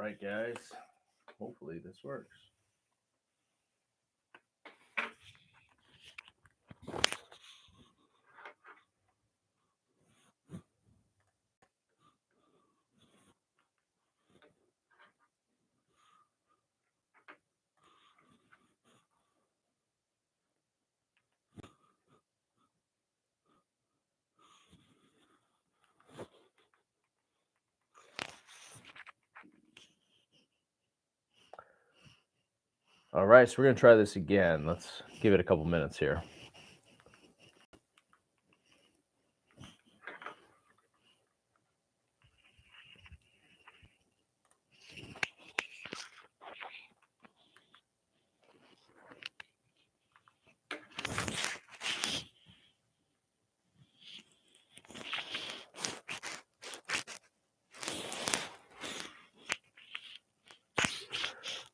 right, guys. Hopefully this works. All right, so we're going to try this again. Let's give it a couple minutes here.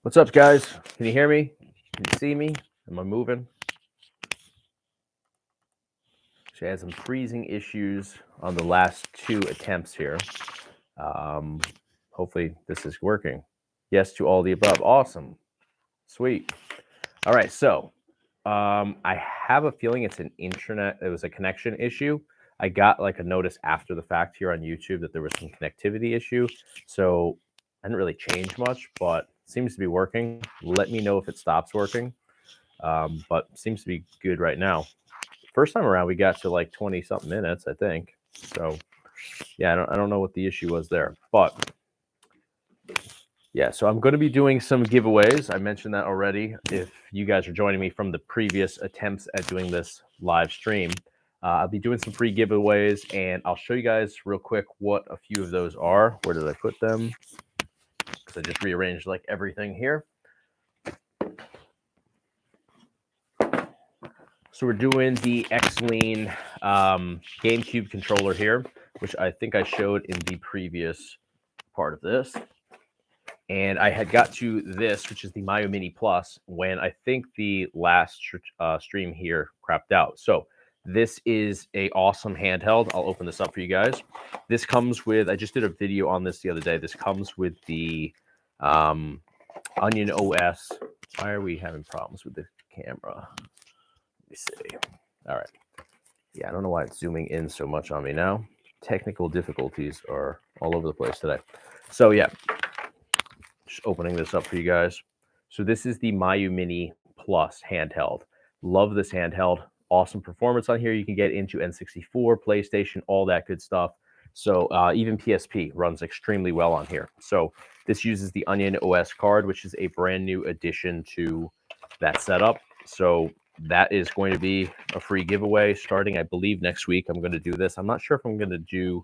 What's up, guys? Can you hear me? Can you see me? Am I moving? She had some freezing issues on the last two attempts here. Hopefully this is working. Yes to all the above. Awesome. Sweet. All right, so I have a feeling it's an internet. It was a connection issue. I got like a notice after the fact here on YouTube that there was some connectivity issue. So I didn't really change much, but seems to be working. Let me know if it stops working. But seems to be good right now. First time around, we got to like 20 something minutes, I think. So yeah, I don't know what the issue was there, but yeah, so I'm going to be doing some giveaways. I mentioned that already. If you guys are joining me from the previous attempts at doing this live stream, I'll be doing some free giveaways, and I'll show you guys real quick what a few of those are. Where did I put them? Because I just rearranged like everything here. So we're doing the X-Lean GameCube controller here, which I think I showed in the previous part of this. And I had got to this, which is the Mayu Mini Plus, when I think the last stream here crapped out. So this is a awesome handheld. I'll open this up for you guys. This comes with, I just did a video on this the other day. This comes with the Onion OS. Why are we having problems with the camera? Let me see. All right. Yeah, I don't know why it's zooming in so much on me now. Technical difficulties are all over the place today. So yeah. Just opening this up for you guys. So this is the Mayu Mini Plus handheld. Love this handheld. Awesome performance on here. You can get into N64, PlayStation, all that good stuff. So even PSP runs extremely well on here. So this uses the Onion OS card, which is a brand new addition to that setup. So that is going to be a free giveaway starting, I believe, next week. I'm going to do this. I'm not sure if I'm going to do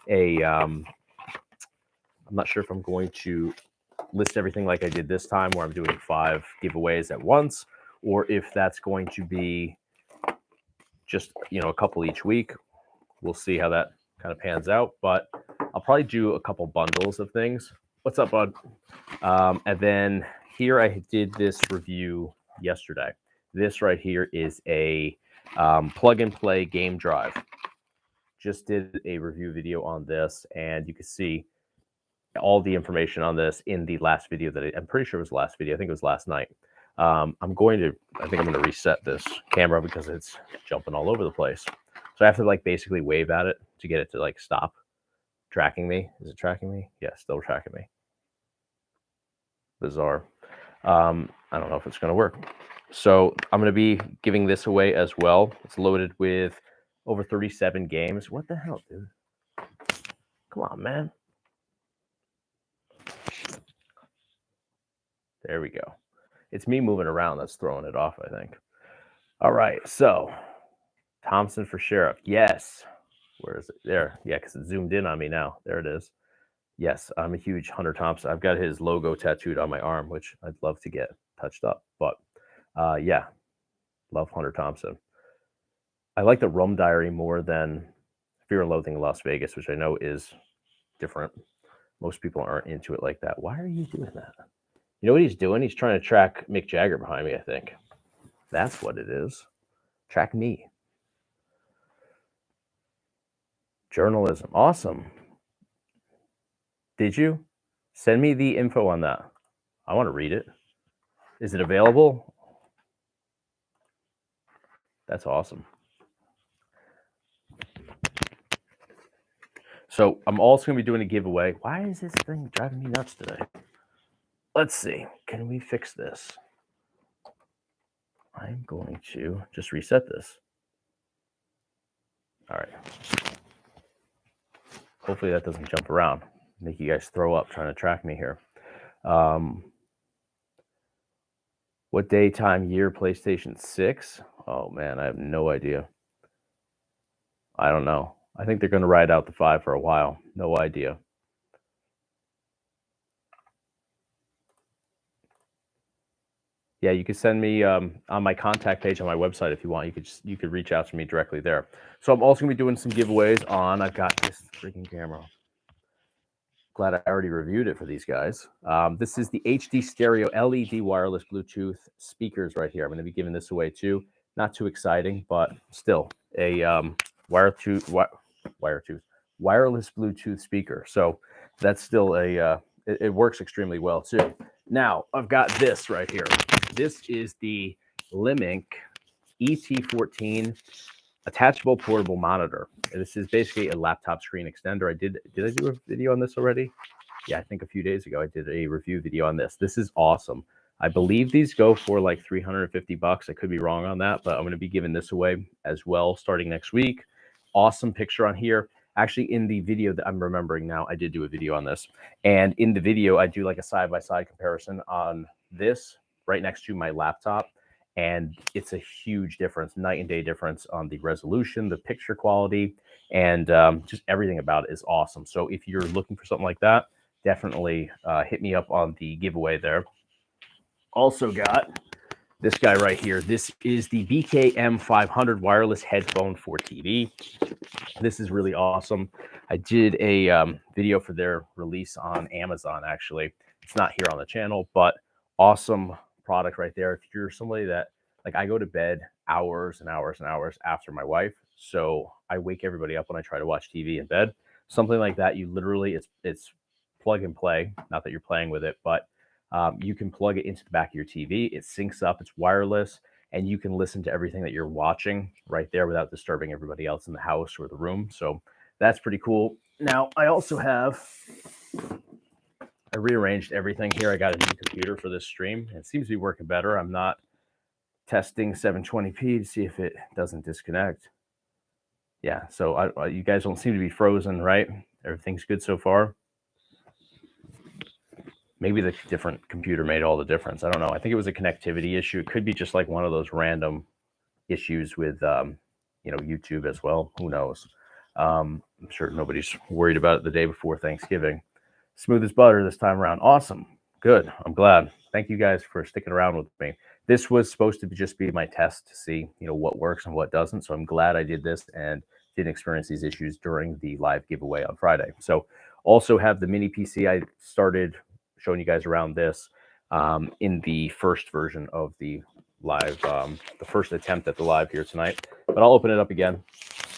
a. I'm not sure if I'm going to list everything like I did this time, where I'm doing 5 giveaways at once, or if that's going to be just, a couple each week. We'll see how that kind of pans out, but I'll probably do a couple bundles of things. What's up, bud? And then here I did this review yesterday. This right here is a plug and play game drive. Just did a review video on this, and you can see all the information on this in the last video that I'm pretty sure it was the last video. I think it was last night. I think I'm going to reset this camera because it's jumping all over the place. So I have to like basically wave at it to get it to like stop tracking me. Is it tracking me? Yeah, still tracking me. Bizarre. I don't know if it's going to work. So I'm going to be giving this away as well. It's loaded with over 37 games. What the hell, dude? Come on, man. There we go. It's me moving around that's throwing it off, I think. All right, so Thompson for sheriff. Yes. Where is it? There. Yeah, because it zoomed in on me now. There it is. Yes, I'm a huge Hunter Thompson. I've got his logo tattooed on my arm, which I'd love to get touched up. But yeah, love Hunter Thompson. I like the Rum Diary more than Fear and Loathing in Las Vegas, which I know is different. Most people aren't into it like that. Why are you doing that? You know what he's doing? He's trying to track Mick Jagger behind me, I think. That's what it is. Track me. Journalism. Awesome. Did you? Send me the info on that. I want to read it. Is it available? That's awesome. So I'm also going to be doing a giveaway. Why is this thing driving me nuts today? Let's see. Can we fix this? I'm going to just reset this. All right. Hopefully that doesn't jump around, make you guys throw up trying to track me here. What day, time, year, PlayStation 6? Oh, man, I have no idea. I don't know. I think they're going to ride out the 5 for a while. No idea. Yeah, you could send me on my contact page on my website if you want. You could reach out to me directly there. So I'm also going to be doing some giveaways on. I've got this freaking camera. Glad I already reviewed it for these guys. This is the HD Stereo LED wireless Bluetooth speakers right here. I'm going to be giving this away too. Not too exciting, but still a wireless Bluetooth speaker. So that's still a it works extremely well too. Now I've got this right here. This is the Limink ET14 attachable portable monitor. This is basically a laptop screen extender. Did I do a video on this already? Yeah, I think a few days ago I did a review video on this. This is awesome. I believe these go for like $350. I could be wrong on that, but I'm going to be giving this away as well starting next week. Awesome picture on here. Actually, in the video that I'm remembering now, I did do a video on this. And in the video, I do like a side-by-side comparison on this right next to my laptop. And it's a huge difference, night and day difference on the resolution, the picture quality, and just everything about it is awesome. So if you're looking for something like that, definitely hit me up on the giveaway there. Also got this guy right here. This is the BKM 500 wireless headphone for TV. This is really awesome. I did a video for their release on Amazon, actually. It's not here on the channel, but awesome product right there. If you're somebody that, like, I go to bed hours and hours and hours after my wife, so I wake everybody up when I try to watch TV in bed. Something like that, you literally, it's plug and play. Not that you're playing with it, but you can plug it into the back of your TV. It syncs up. It's wireless, and you can listen to everything that you're watching right there without disturbing everybody else in the house or the room. So that's pretty cool. Now, I also have, I rearranged everything here. I got a new computer for this stream. It seems to be working better. I'm not testing 720p to see if it doesn't disconnect. Yeah, so you guys don't seem to be frozen, right? Everything's good so far. Maybe the different computer made all the difference. I don't know. I think it was a connectivity issue. It could be just like one of those random issues with, YouTube as well. Who knows? I'm sure nobody's worried about it the day before Thanksgiving. Smooth as butter this time around. Awesome. Good. I'm glad. Thank you guys for sticking around with me. This was supposed to just be my test to see, what works and what doesn't. So I'm glad I did this and didn't experience these issues during the live giveaway on Friday. So also have the mini PC. I started showing you guys around this in the first version of the live, the first attempt at the live here tonight. But I'll open it up again.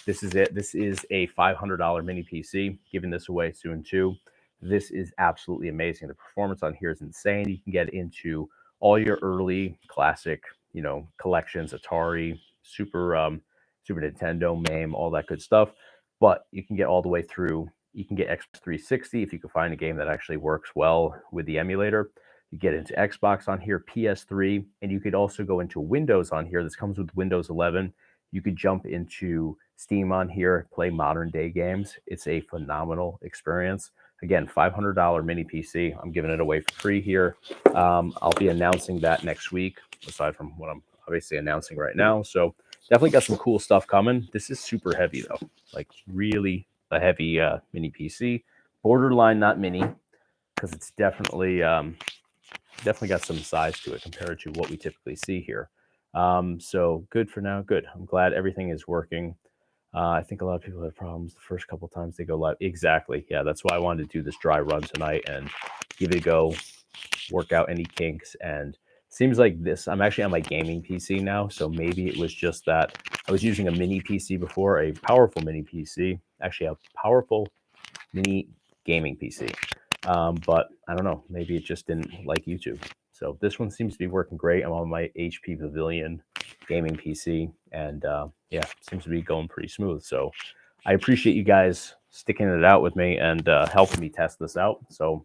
This is it. This is a $500 mini PC. Giving this away soon too. This is absolutely amazing. The performance on here is insane. You can get into all your early classic, collections, Atari, Super Nintendo, MAME, all that good stuff. But you can get all the way through. You can get Xbox 360 if you can find a game that actually works well with the emulator. You get into Xbox on here, PS3, and you could also go into Windows on here. This comes with Windows 11. You could jump into Steam on here, play modern day games. It's a phenomenal experience. Again, $500 mini PC. I'm giving it away for free here. I'll be announcing that next week, aside from what I'm obviously announcing right now. So definitely got some cool stuff coming. This is super heavy though, like really a heavy mini PC. Borderline not mini, because it's definitely got some size to it compared to what we typically see here. So good for now. Good. I'm glad everything is working. I think a lot of people have problems the first couple times they go live. Exactly. Yeah, that's why I wanted to do this dry run tonight and give it a go, work out any kinks. And seems like this, I'm actually on my gaming PC now. So maybe it was just that I was using a mini PC before, a powerful mini PC, actually a powerful mini gaming PC. But I don't know, maybe it just didn't like YouTube. So this one seems to be working great. I'm on my HP Pavilion gaming PC, and yeah, seems to be going pretty smooth. So I appreciate you guys sticking it out with me and helping me test this out. So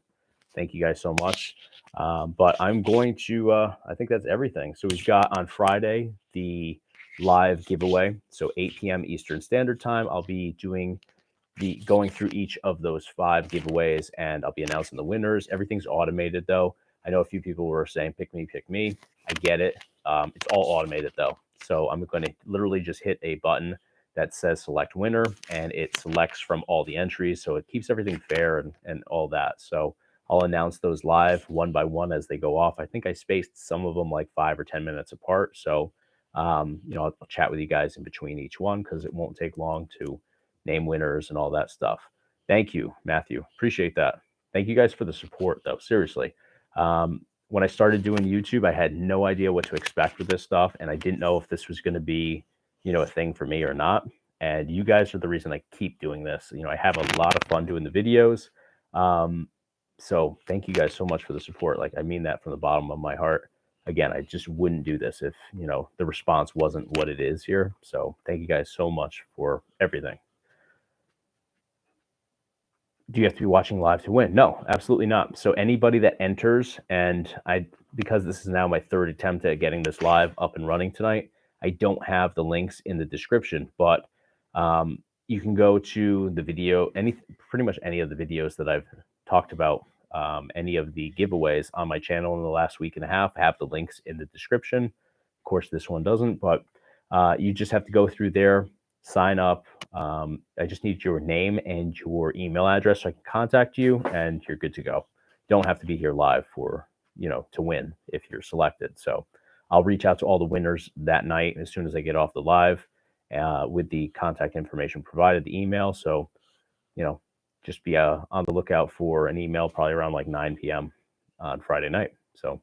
thank you guys so much. But I'm going to, I think that's everything. So we've got on Friday the live giveaway. So 8 p.m. Eastern Standard Time. I'll be going through each of those 5 giveaways, and I'll be announcing the winners. Everything's automated though. I know a few people were saying, pick me, pick me. I get it. It's all automated though. So I'm going to literally just hit a button that says select winner, and it selects from all the entries. So it keeps everything fair and all that. So I'll announce those live one by one as they go off. I think I spaced some of them like 5 or 10 minutes apart. So, I'll chat with you guys in between each one because it won't take long to name winners and all that stuff. Thank you, Matthew. Appreciate that. Thank you guys for the support, though. Seriously. When I started doing YouTube, I had no idea what to expect with this stuff, and I didn't know if this was going to be, a thing for me or not. And you guys are the reason I keep doing this. I have a lot of fun doing the videos. So thank you guys so much for the support. Like, I mean that from the bottom of my heart. Again, I just wouldn't do this if, the response wasn't what it is here. So thank you guys so much for everything. Do you have to be watching live to win? No, absolutely not. So anybody that enters, and because this is now my 3rd attempt at getting this live up and running tonight, I don't have the links in the description, but you can go to the video, pretty much any of the videos that I've talked about, any of the giveaways on my channel in the last week and a half, have the links in the description. Of course, this one doesn't, but you just have to go through there, sign up. I just need your name and your email address so I can contact you, and you're good to go. You don't have to be here live for, to win if you're selected. So I'll reach out to all the winners that night as soon as I get off the live with the contact information provided, the email. So, just be on the lookout for an email probably around like 9 p.m. on Friday night. So,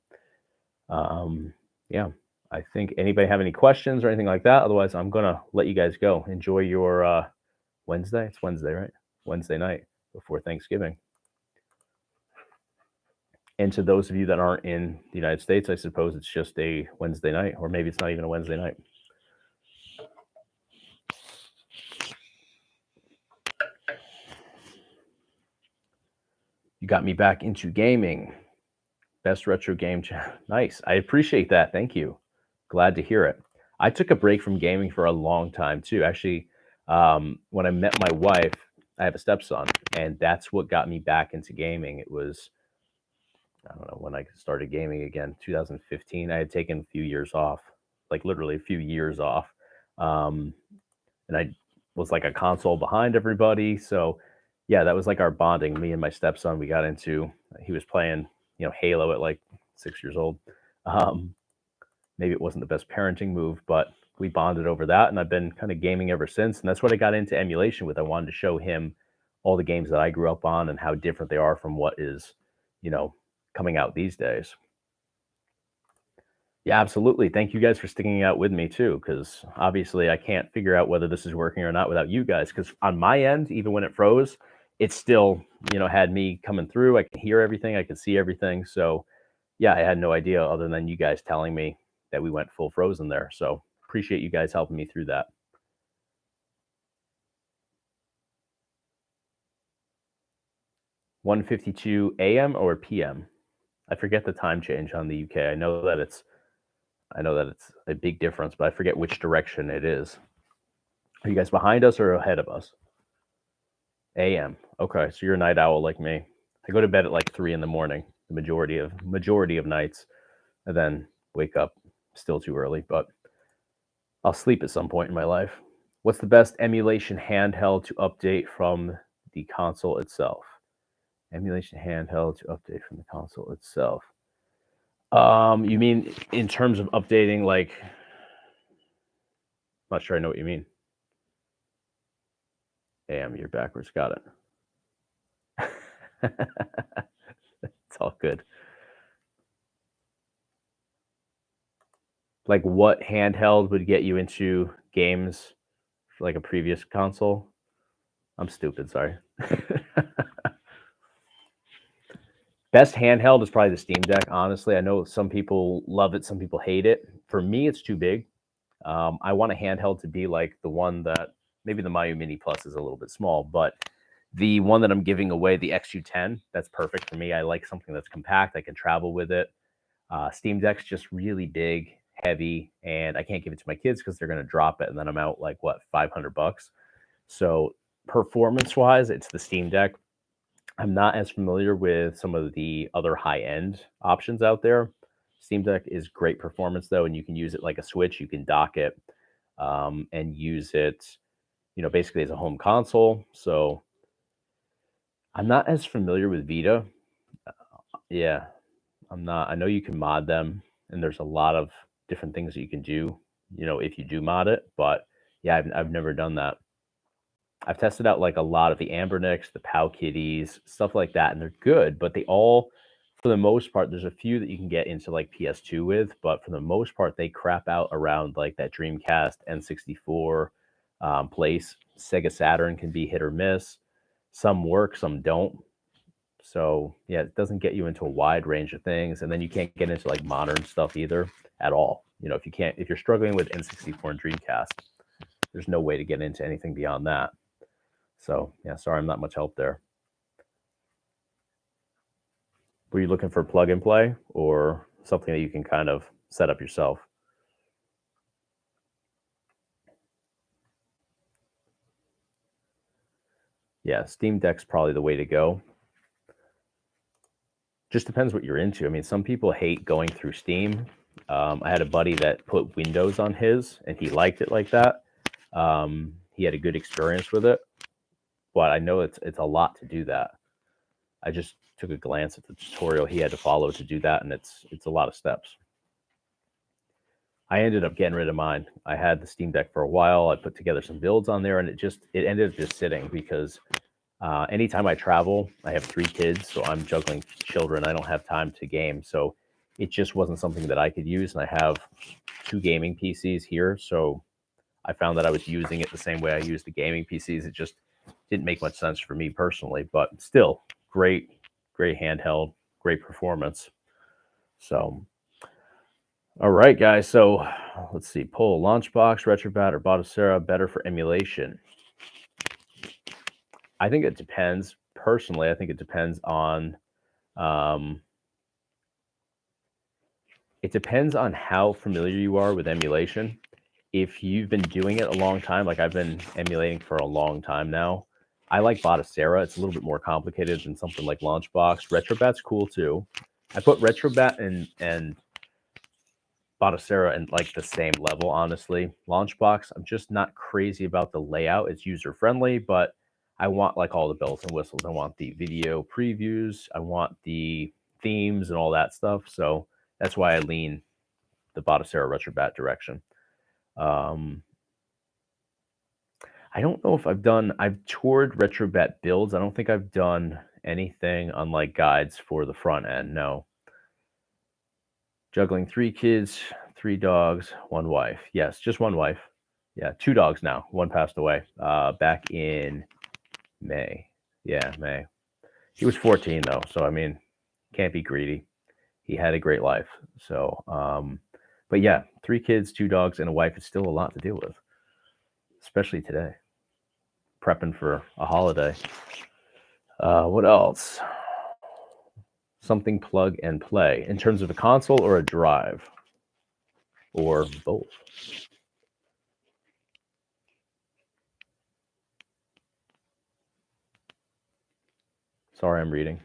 yeah. I think anybody have any questions or anything like that? Otherwise, I'm going to let you guys go. Enjoy your Wednesday. It's Wednesday, right? Wednesday night before Thanksgiving. And to those of you that aren't in the United States, I suppose it's just a Wednesday night, or maybe it's not even a Wednesday night. You got me back into gaming. Best retro game. Nice. I appreciate that. Thank you. Glad to hear it. I took a break from gaming for a long time too. Actually, when I met my wife, I have a stepson, and that's what got me back into gaming. It was, I don't know when I started gaming again, 2015. I had taken a few years off, like literally a few years off. And I was like a console behind everybody. So yeah, that was like our bonding. Me and my stepson, we got into, he was playing, Halo at like 6 years old. Maybe it wasn't the best parenting move, but we bonded over that, and I've been kind of gaming ever since. And that's what I got into emulation with. I wanted to show him all the games that I grew up on and how different they are from what is, coming out these days. Yeah, absolutely. Thank you guys for sticking out with me too, because obviously I can't figure out whether this is working or not without you guys. Because on my end, even when it froze, it still, had me coming through. I can hear everything, I can see everything. So yeah, I had no idea other than you guys telling me that we went full frozen there. So appreciate you guys helping me through that. 1:52 a.m. or p.m. I forget the time change on the UK. I know that it's a big difference, but I forget which direction it is. Are you guys behind us or ahead of us? AM. Okay, so you're a night owl like me. I go to bed at like 3 in the morning, the majority of nights, and then wake up still too early, but I'll sleep at some point in my life. What's the best emulation handheld to update from the console itself? Emulation handheld to update from the console itself. You mean in terms of updating, like, I'm not sure I know what you mean. Damn, you're backwards. Got it. It's all good. Like, what handheld would get you into games for like a previous console? I'm stupid, sorry. Best handheld is probably the Steam Deck. Honestly, I know some people love it, some people hate it. For me, it's too big. I want a handheld to be like the one that maybe the Mayu Mini Plus is a little bit small, but the one that I'm giving away, the XU10, that's perfect for me. I like something that's compact. I can travel with it. Steam Deck's just really big, heavy, and I can't give it to my kids because they're going to drop it, and then I'm out like what, $500. So performance-wise, it's the Steam Deck. I'm not as familiar with some of the other high-end options out there. Steam Deck is great performance though, and you can use it like a Switch. You can dock it and use it, basically as a home console. So I'm not as familiar with Vita. Yeah, I'm not. I know you can mod them, and there's a lot of different things that you can do, if you do mod it. But yeah, I've never done that. I've tested out like a lot of the Anbernics, the Powkitties, stuff like that, and they're good, but they all, for the most part, there's a few that you can get into like PS2 with, but for the most part, they crap out around like that Dreamcast, N64 place. Sega Saturn can be hit or miss. Some work, some don't. So yeah, it doesn't get you into a wide range of things, and then you can't get into like modern stuff either at all. If you're struggling with N64 and Dreamcast, there's no way to get into anything beyond that. So yeah, sorry, I'm not much help there. Were you looking for plug and play or something that you can kind of set up yourself? Yeah, Steam Deck's probably the way to go. Just depends what you're into. I mean, some people hate going through Steam. I had a buddy that put Windows on his, and he liked it like that. He had a good experience with it, but I know it's a lot to do that. I just took a glance at the tutorial he had to follow to do that, and it's a lot of steps. I ended up getting rid of mine. I had the Steam Deck for a while. I put together some builds on there, and it ended up just sitting because anytime I travel, I have 3 kids, so I'm juggling children. I don't have time to game, so it just wasn't something that I could use. And I have 2 gaming PCs here, so I found that I was using it the same way I use the gaming PCs. It just didn't make much sense for me personally, but still great handheld, great performance. So, all right, guys. So let's see. Poll: Launchbox, Retrobat, or Batocera better for emulation? I think it depends. Personally, I think it depends on how familiar you are with emulation. If you've been doing it a long time, like I've been emulating for a long time now, I like Batocera. It's a little bit more complicated than something like Launchbox. Retrobat's cool too. I put Retrobat and Batocera in like the same level, honestly. Launchbox, I'm just not crazy about the layout. It's user friendly, but I want like all the bells and whistles. I want the video previews. I want the themes and all that stuff. So that's why I lean the Batocera Retrobat direction. I don't know if I've toured Retrobat builds. I don't think I've done anything on like guides for the front end. No. Juggling 3 kids, 3 dogs, 1 wife. Yes, just 1 wife. Yeah, 2 dogs now. 1 passed away back in May. Yeah, May. He was 14 though, so I mean, can't be greedy. He had a great life. So, but yeah, 3 kids, 2 dogs, and a wife is still a lot to deal with, especially today. Prepping for a holiday. What else? Something plug and play in terms of a console or a drive, or both. Sorry, I'm reading.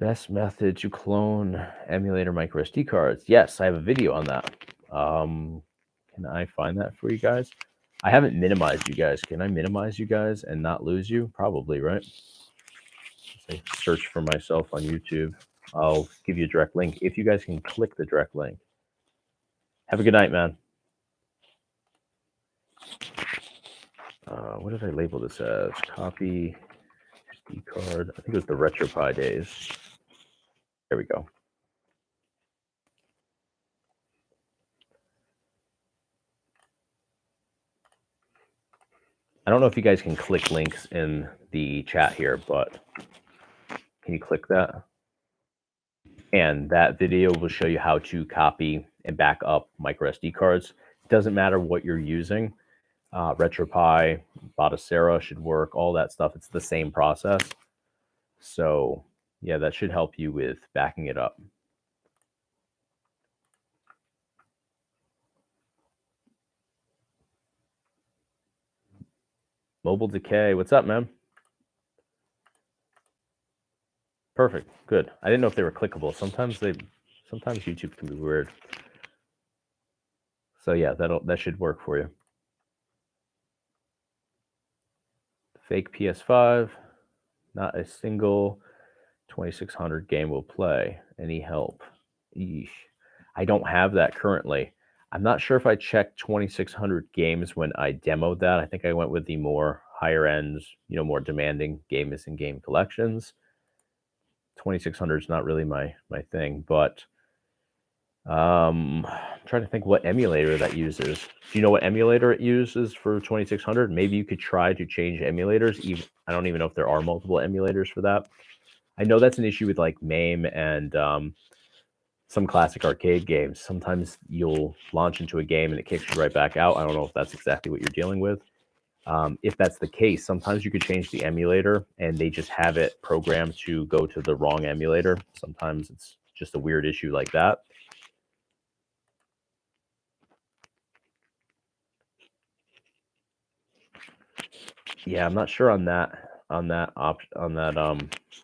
Best method to clone emulator micro SD cards. Yes, I have a video on that. Can I find that for you guys? I haven't minimized you guys. Can I minimize you guys and not lose you? Probably, right? Say search for myself on YouTube. I'll give you a direct link if you guys can click the direct link. Have a good night, man. What did I label this as? Copy SD card. I think it was the RetroPie days. There we go. I don't know if you guys can click links in the chat here, but can you click that? And that video will show you how to copy and back up micro SD cards. It doesn't matter what you're using. RetroPie, Batocera should work, all that stuff. It's the same process. So yeah, that should help you with backing it up. Mobile Decay, what's up, man? Perfect, good. I didn't know if they were clickable. Sometimes YouTube can be weird. So yeah, that should work for you. Fake PS5, not a single 2600 game will play. Any help? Eesh. I don't have that currently. I'm not sure if I checked 2600 games when I demoed that. I think I went with the more higher ends, more demanding game missing game collections. 2600 is not really my thing, but I'm trying to think what emulator that uses. Do you know what emulator it uses for 2600? Maybe you could try to change emulators. I don't even know if there are multiple emulators for that. I know that's an issue with like MAME and some classic arcade games. Sometimes you'll launch into a game and it kicks you right back out. I don't know if that's exactly what you're dealing with. If that's the case, sometimes you could change the emulator and they just have it programmed to go to the wrong emulator. Sometimes it's just a weird issue like that. Yeah, I'm not sure on that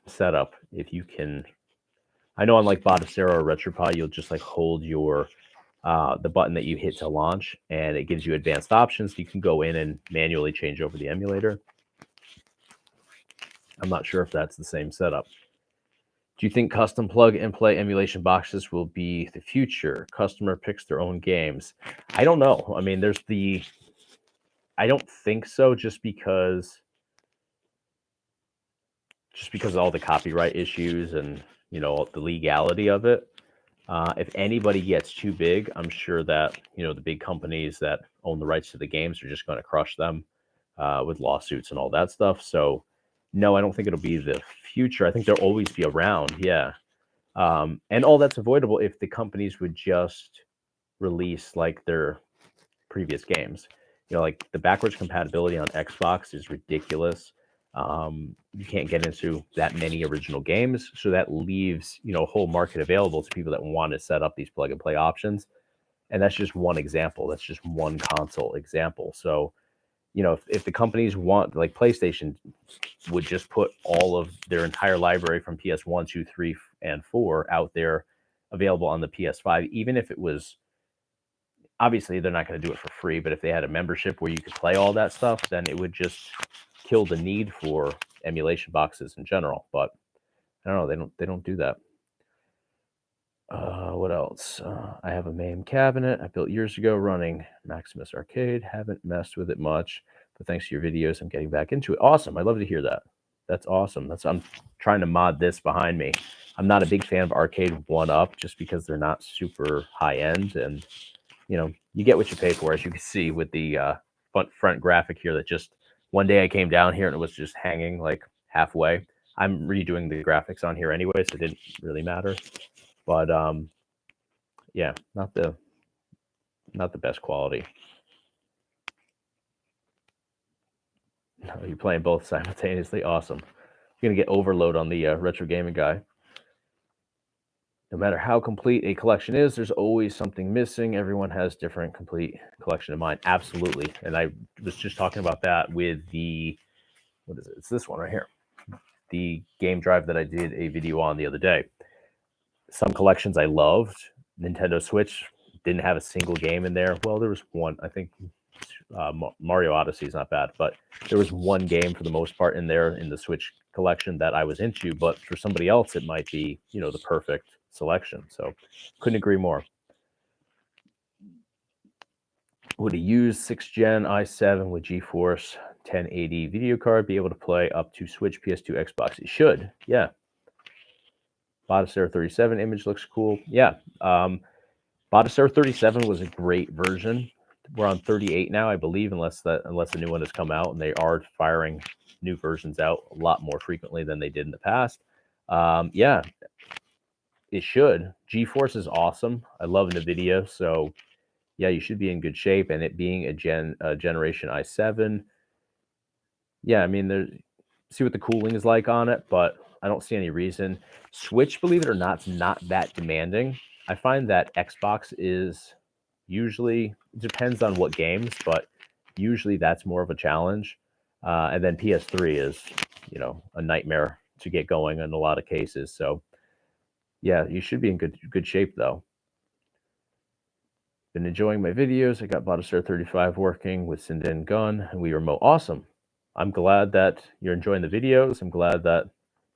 setup. If you can, I know on like Batocera or RetroPie, you'll just like hold your the button that you hit to launch, and it gives you advanced options. You can go in and manually change over the emulator. I'm not sure if that's the same setup. Do you think custom plug and play emulation boxes will be the future? Customer picks their own games. I don't know. I mean, I don't think so, just because of all the copyright issues and the legality of it. If anybody gets too big, I'm sure that the big companies that own the rights to the games are just going to crush them with lawsuits and all that stuff. So no, I don't think it'll be the future. I think they'll always be around. Yeah. And all that's avoidable if the companies would just release like their previous games. Like the backwards compatibility on Xbox is ridiculous. You can't get into that many original games, so that leaves a whole market available to people that want to set up these plug and play options. And that's just one example. That's just one console example. So if the companies want, like PlayStation would just put all of their entire library from PS1, 2, 3, and 4 out there available on the PS5, even if it was, obviously they're not going to do it for free, but if they had a membership where you could play all that stuff, then it would just kill the need for emulation boxes in general. But I don't know, they don't do that. What else? I have a MAME cabinet I built years ago running Maximus Arcade. Haven't messed with it much, but thanks to your videos, I'm getting back into it. Awesome. I love to hear that. That's awesome. I'm trying to mod this behind me. I'm not a big fan of Arcade 1-Up just because they're not super high end, and you get what you pay for, as you can see with the front graphic here. That just one day I came down here and it was just hanging like halfway. I'm redoing the graphics on here anyway, so it didn't really matter. But yeah, not the best quality. No, you're playing both simultaneously. Awesome. You're gonna get overload on the retro gaming guy. No matter how complete a collection is, there's always something missing. Everyone has different complete collection in mind. Absolutely. And I was just talking about that with what is it? It's this one right here. The game drive that I did a video on the other day. Some collections I loved. Nintendo Switch didn't have a single game in there. Well, there was one. I think Mario Odyssey is not bad, but there was one game for the most part in there in the Switch collection that I was into. But for somebody else, it might be the perfect selection. So couldn't agree more. Would a used 6th gen i7 with GeForce 1080 video card be able to play up to Switch, PS2, Xbox? It should. Yeah. Batocera 37 image looks cool. Yeah. Batocera 37 was a great version, we're on 38 now, I believe, unless a new one has come out, and they are firing new versions out a lot more frequently than they did in the past. Yeah, it should. GeForce is awesome. I love NVIDIA, so yeah, you should be in good shape. And it being a generation i7, yeah, I mean, see what the cooling is like on it, but I don't see any reason. Switch, believe it or not, is not that demanding. I find that Xbox is usually, it depends on what games, but usually that's more of a challenge. And then PS3 is, a nightmare to get going in a lot of cases. So yeah, you should be in good shape though. Been enjoying my videos. I got Bottasar 35 working with Sinden Gun, and we remote. Awesome. I'm glad that you're enjoying the videos. I'm glad that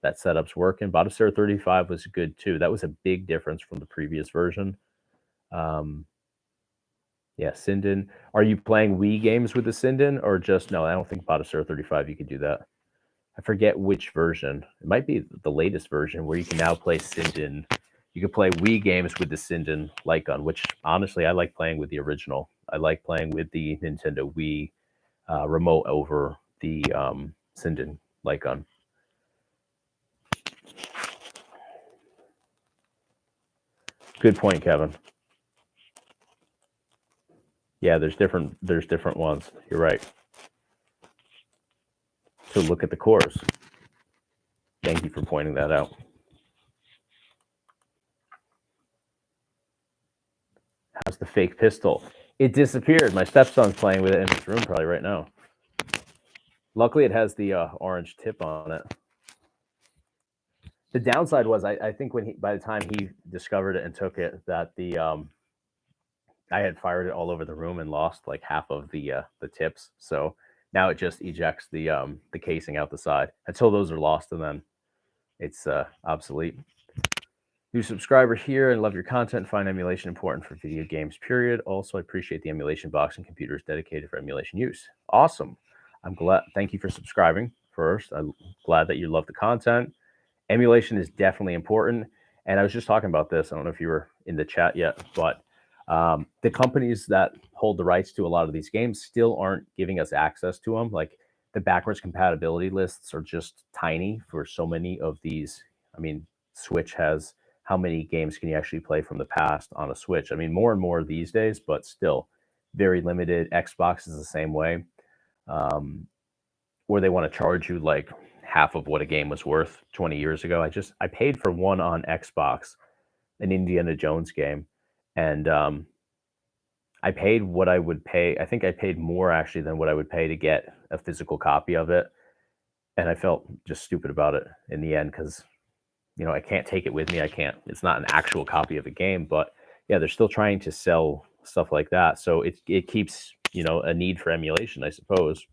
that setup's working. Bottasar 35 was good too. That was a big difference from the previous version. Yeah, Sinden. Are you playing Wii games with the Sinden or just no? I don't think Bottasar 35 you could do that. I forget which version. It might be the latest version where you can now play Sinden. You can play Wii games with the Sinden light gun, which honestly I like playing with the original. I like playing with the Nintendo Wii remote over the Sinden light gun. Good point, Kevin. Yeah, there's different ones. You're right. So look at the cores. Thank you for pointing that out. How's the fake pistol? It disappeared. My stepson's playing with it in his room probably right now. Luckily, it has the orange tip on it. The downside was, I think by the time he discovered it and took it, that I had fired it all over the room and lost like half of the tips. So now it just ejects the casing out the side until those are lost, and then it's obsolete. New subscriber here and love your content. Find emulation important for video games, period. Also, I appreciate the emulation box and computers dedicated for emulation use. Awesome. I'm glad. Thank you for subscribing first. I'm glad that you love the content. Emulation is definitely important. And I was just talking about this. I don't know if you were in the chat yet, but the companies that hold the rights to a lot of these games still aren't giving us access to them. Like the backwards compatibility lists are just tiny for so many of these. I mean, Switch has how many games can you actually play from the past on a Switch? I mean, more and more these days, but still very limited. Xbox is the same way. Where they want to charge you like half of what a game was worth 20 years ago. I paid for one on Xbox, an Indiana Jones game, and I paid what I would pay. I think I paid more actually than what I would pay to get a physical copy of it, and I felt just stupid about it in the end because I can't take it with me. I can't. It's not an actual copy of a game, but yeah, they're still trying to sell stuff like that, so it keeps a need for emulation, I suppose.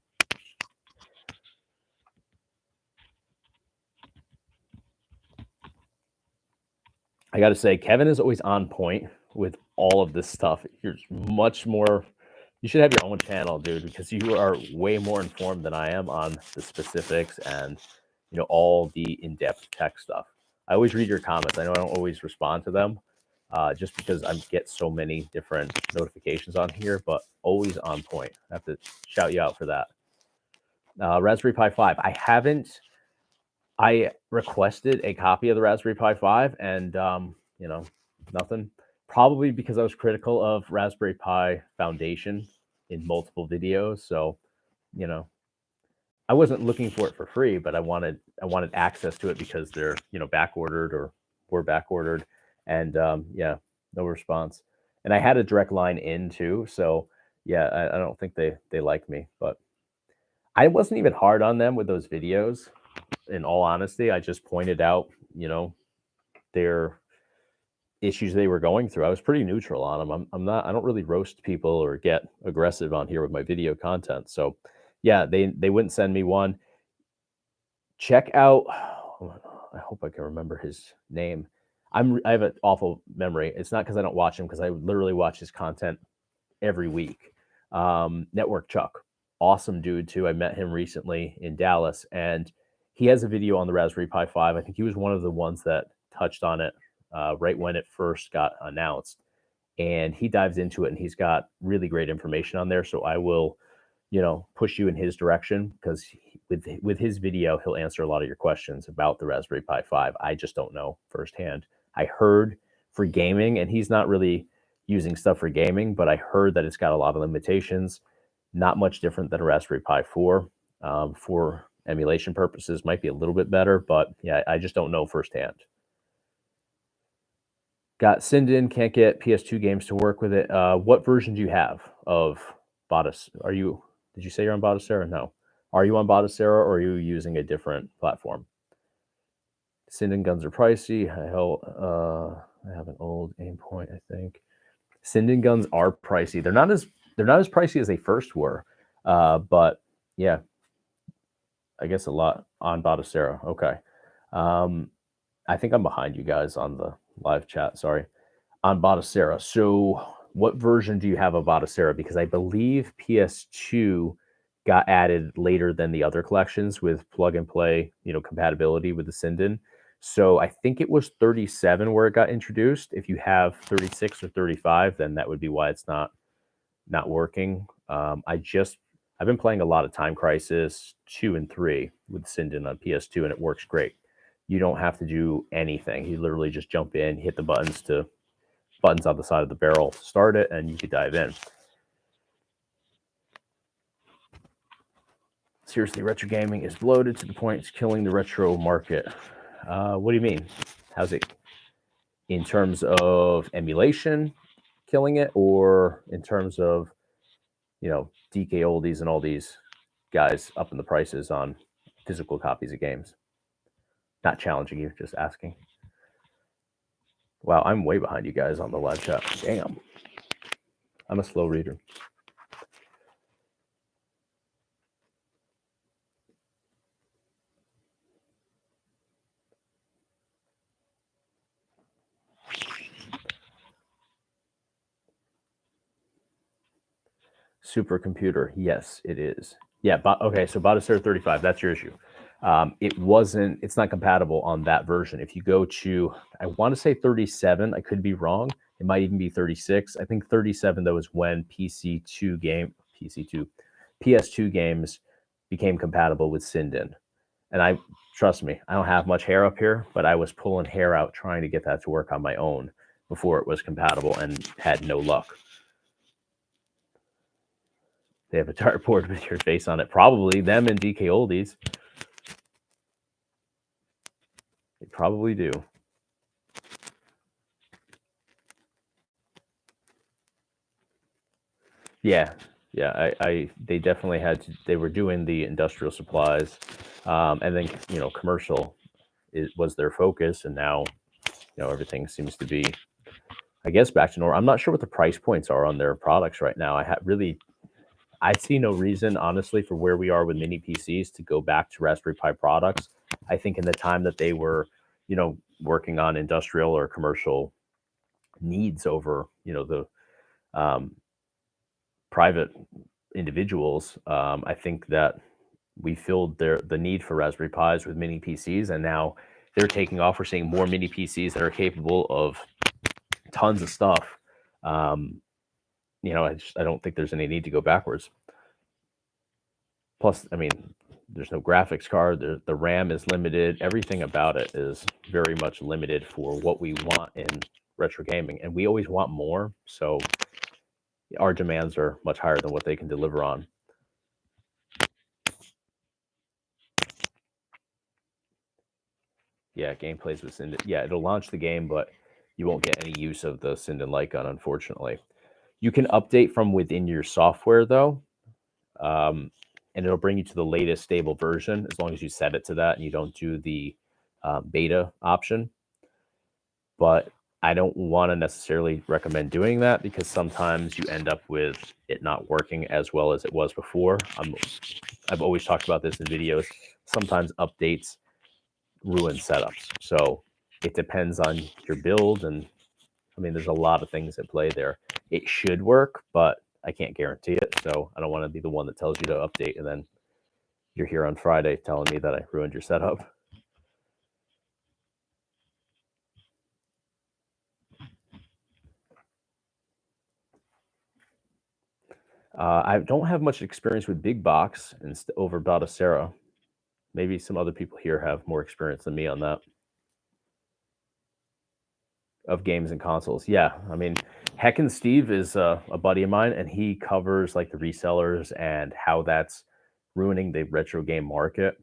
I got to say, Kevin is always on point with all of this stuff. You're much more. You should have your own channel, dude, because you are way more informed than I am on the specifics and all the in-depth tech stuff. I always read your comments. I know I don't always respond to them, just because I get so many different notifications on here, but always on point. I have to shout you out for that. Raspberry Pi 5. I requested a copy of the Raspberry Pi 5 and, nothing. Probably because I was critical of Raspberry Pi Foundation in multiple videos. So, I wasn't looking for it for free, but I wanted access to it because they're, back ordered or were back ordered. And yeah, no response. And I had a direct line in too. So yeah, I don't think they like me, but I wasn't even hard on them with those videos. In all honesty, I just pointed out, their issues they were going through. I was pretty neutral on them. I don't really roast people or get aggressive on here with my video content. So yeah, they wouldn't send me one. Check out, I hope I can remember his name. I have an awful memory. It's not because I don't watch him, because I literally watch his content every week. Network Chuck, awesome dude too. I met him recently in Dallas, and he has a video on the Raspberry Pi 5. I think he was one of the ones that touched on it right when it first got announced. and he dives into it, and he's got really great information on there. So I will, push you in his direction, because with his video, he'll answer a lot of your questions about the Raspberry Pi 5. I just don't know firsthand. I heard for gaming, and he's not really using stuff for gaming, but I heard that it's got a lot of limitations, not much different than a Raspberry Pi 4. For emulation purposes, might be a little bit better, but yeah, I just don't know firsthand. Got Sinden, can't get PS2 games to work with it. What version do you have of Bottas? Did you say you're on Batocera? No. Are you on Batocera, or are you using a different platform? Sinden guns are pricey. I have an old aim point, I think. Sinden guns are pricey. They're not as pricey as they first were. But yeah, I guess a lot on Batocera. Okay. I think I'm behind you guys on the live chat. Sorry. On Batocera. So what version do you have of Batocera? Because I believe PS2 got added later than the other collections with plug and play, compatibility with the Sinden. So I think it was 37 where it got introduced. If you have 36 or 35, then that would be why it's not working. I've been playing a lot of Time Crisis 2 and 3 with Sinden on PS2, and it works great. You don't have to do anything. You literally just jump in, hit the buttons on the side of the barrel to start it, and you could dive in. Seriously, retro gaming is bloated to the point it's killing the retro market. What do you mean? How's it in terms of emulation killing it, or in terms of, DK Oldies and all these guys up in the prices on physical copies of games? Not challenging you, just asking. Wow, I'm way behind you guys on the live chat. Damn. I'm a slow reader. Supercomputer. Yes, it is. Yeah. Okay. So Batocera 35, that's your issue. It's not compatible on that version. If you go to, I want to say 37, I could be wrong. It might even be 36. I think 37 though is when PS2 games became compatible with Sinden. And trust me, I don't have much hair up here, but I was pulling hair out trying to get that to work on my own before it was compatible, and had no luck. They have a dartboard with your face on it. Probably them and DK Oldies. They probably do. Yeah. They definitely they were doing the industrial supplies, and then commercial was their focus, and now everything seems to be, I guess, back to normal. I'm not sure what the price points are on their products right now. I see no reason, honestly, for where we are with mini PCs to go back to Raspberry Pi products. I think in the time that they were, working on industrial or commercial needs over, the private individuals, I think that we filled the need for Raspberry Pis with mini PCs, and now they're taking off. We're seeing more mini PCs that are capable of tons of stuff. I don't think there's any need to go backwards. Plus, I mean, there's no graphics card. The RAM is limited. Everything about it is very much limited for what we want in retro gaming, and we always want more. So our demands are much higher than what they can deliver on. Yeah, gameplays with Sinden. Yeah, it'll launch the game, but you won't get any use of the Sinden light gun, unfortunately. You can update from within your software, though, and it'll bring you to the latest stable version as long as you set it to that and you don't do the beta option. But I don't want to necessarily recommend doing that, because sometimes you end up with it not working as well as it was before. I've always talked about this in videos. Sometimes updates ruin setups. So it depends on your build, and I mean, there's a lot of things at play there. It should work, but I can't guarantee it. So I don't want to be the one that tells you to update, and then you're here on Friday telling me that I ruined your setup. I don't have much experience with big box and over Baldacera. Maybe some other people here have more experience than me on that of games and consoles. Yeah, I mean, Heckin' Steve is a buddy of mine, and he covers like the resellers and how that's ruining the retro game market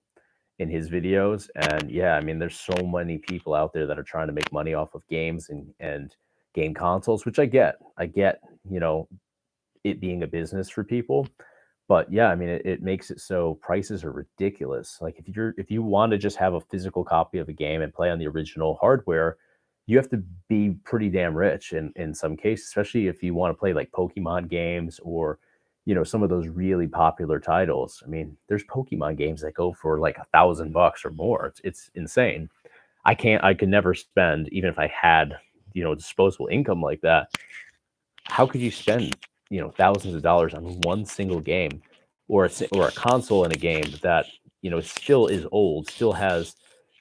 in his videos. And yeah, I mean, there's so many people out there that are trying to make money off of games and game consoles, which I get. I get, you know, it being a business for people. But yeah, I mean, it makes it so prices are ridiculous. Like if you want to just have a physical copy of a game and play on the original hardware, you have to be pretty damn rich in some cases, especially if you want to play like Pokemon games or, you know, some of those really popular titles. I mean, there's Pokemon games that go for like $1,000 or more. It's insane. I could never spend, even if I had, you know, disposable income like that. How could you spend, you know, thousands of dollars on one single game or a console in a game that, you know, still is old, still has,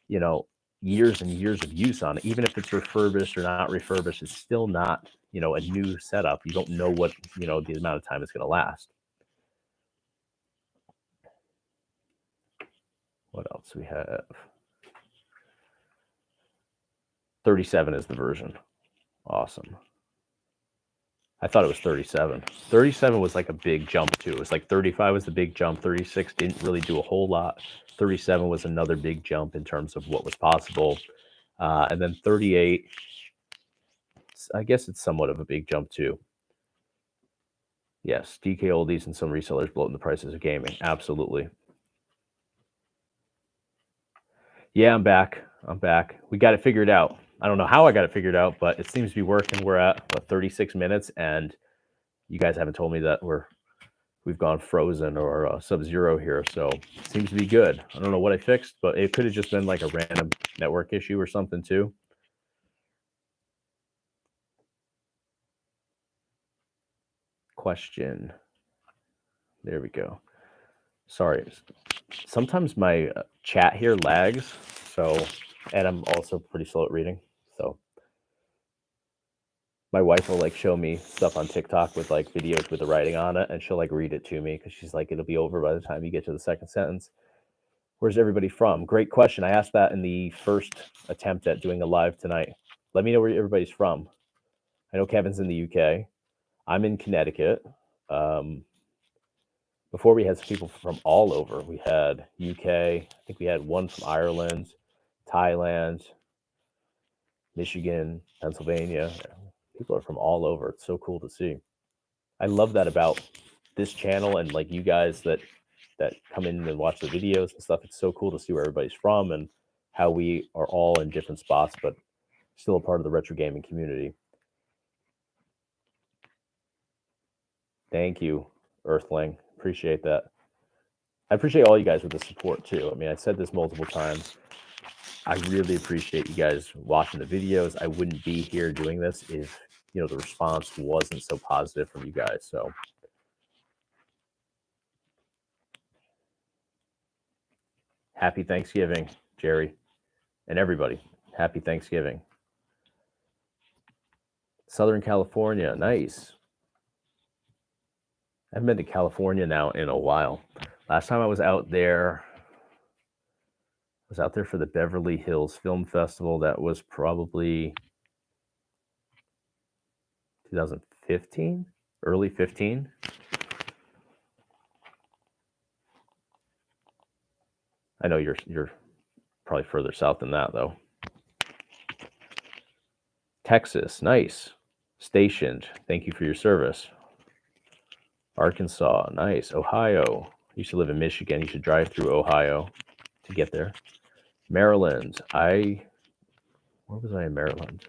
you know, years and years of use on it, even if it's refurbished or not refurbished, it's still not, you know, a new setup. You don't know what, you know, the amount of time it's going to last. What else we have? 37 is the version. Awesome. I thought it was 37. 37 was like a big jump too. It was like 35 was the big jump. 36 didn't really do a whole lot. 37 was another big jump in terms of what was possible. And then 38, I guess it's somewhat of a big jump too. Yes, DK oldies and some resellers bloating the prices of gaming. Absolutely. Yeah, I'm back. I'm back. We got it figured out. I don't know how I got it figured out, but it seems to be working. We're at 36 minutes, and you guys haven't told me that we've gone frozen or sub-zero here, so it seems to be good. I don't know what I fixed, but it could have just been like a random network issue or something too. Question. There we go. Sorry. Sometimes my chat here lags, so, and I'm also pretty slow at reading, so my wife will like show me stuff on TikTok with like videos with the writing on it, and she'll like read it to me because she's like, it'll be over by the time you get to the second sentence. Where's everybody from? Great question. I asked that in the first attempt at doing a live tonight. Let me know where everybody's from. I know Kevin's in the UK. I'm in Connecticut. Before we had some people from all over. We had UK. I think we had one from Ireland, Thailand, Michigan, Pennsylvania. People are from all over. It's so cool to see. I love that about this channel and like you guys that come in and watch the videos and stuff. It's so cool to see where everybody's from and how we are all in different spots, but still a part of the retro gaming community. Thank you, Earthling. Appreciate that. I appreciate all you guys with the support too. I mean, I said this multiple times. I really appreciate you guys watching the videos. I wouldn't be here doing this if, you know, the response wasn't so positive from you guys. So happy Thanksgiving, Jerry, and everybody. Happy Thanksgiving. Southern California, nice. I haven't been to California now in a while. Last time I was out there, for the Beverly Hills Film Festival. That was probably 2015, early 15. I know you're probably further south than that though. Texas, nice. Stationed, thank you for your service. Arkansas, nice. Ohio, I used to live in Michigan. You should drive through Ohio to get there. Maryland, where was I in Maryland?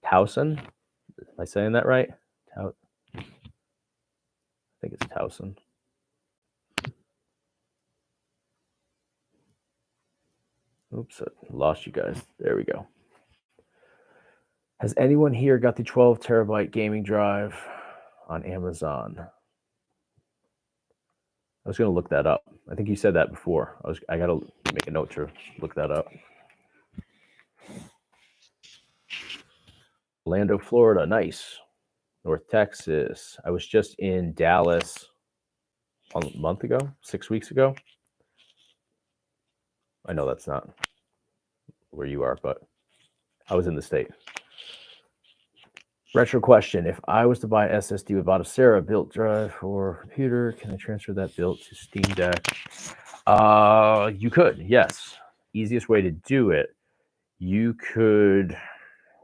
Towson? Am I saying that right? I think it's Towson. Oops, I lost you guys. There we go. Has anyone here got the 12 terabyte gaming drive on Amazon? I was going to look that up. I think you said that before. I got to make a note to look that up. Orlando, Florida, nice. North Texas. I was just in Dallas a month ago, 6 weeks ago. I know that's not where you are, but I was in the state. Retro question. If I was to buy SSD with Batocera built drive for computer, can I transfer that built to Steam Deck? You could, yes. Easiest way to do it. You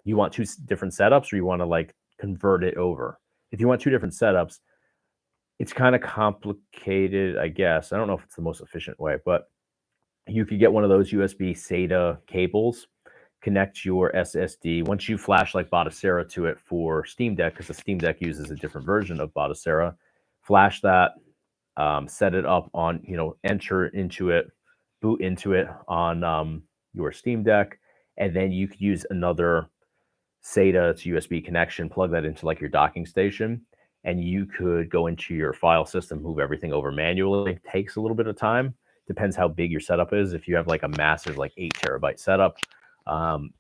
want two different setups, or you want to like convert it over? If you want two different setups, it's kind of complicated, I guess. I don't know if it's the most efficient way, but you could get one of those USB SATA cables, connect your SSD. Once you flash like Batocera to it for Steam Deck, because the Steam Deck uses a different version of Batocera, flash that, set it up on, enter into it, boot into it on your Steam Deck, and then you could use another SATA to USB connection, plug that into like your docking station, and you could go into your file system, move everything over manually. It takes a little bit of time. Depends how big your setup is. If you have like a massive, like 8 terabyte setup,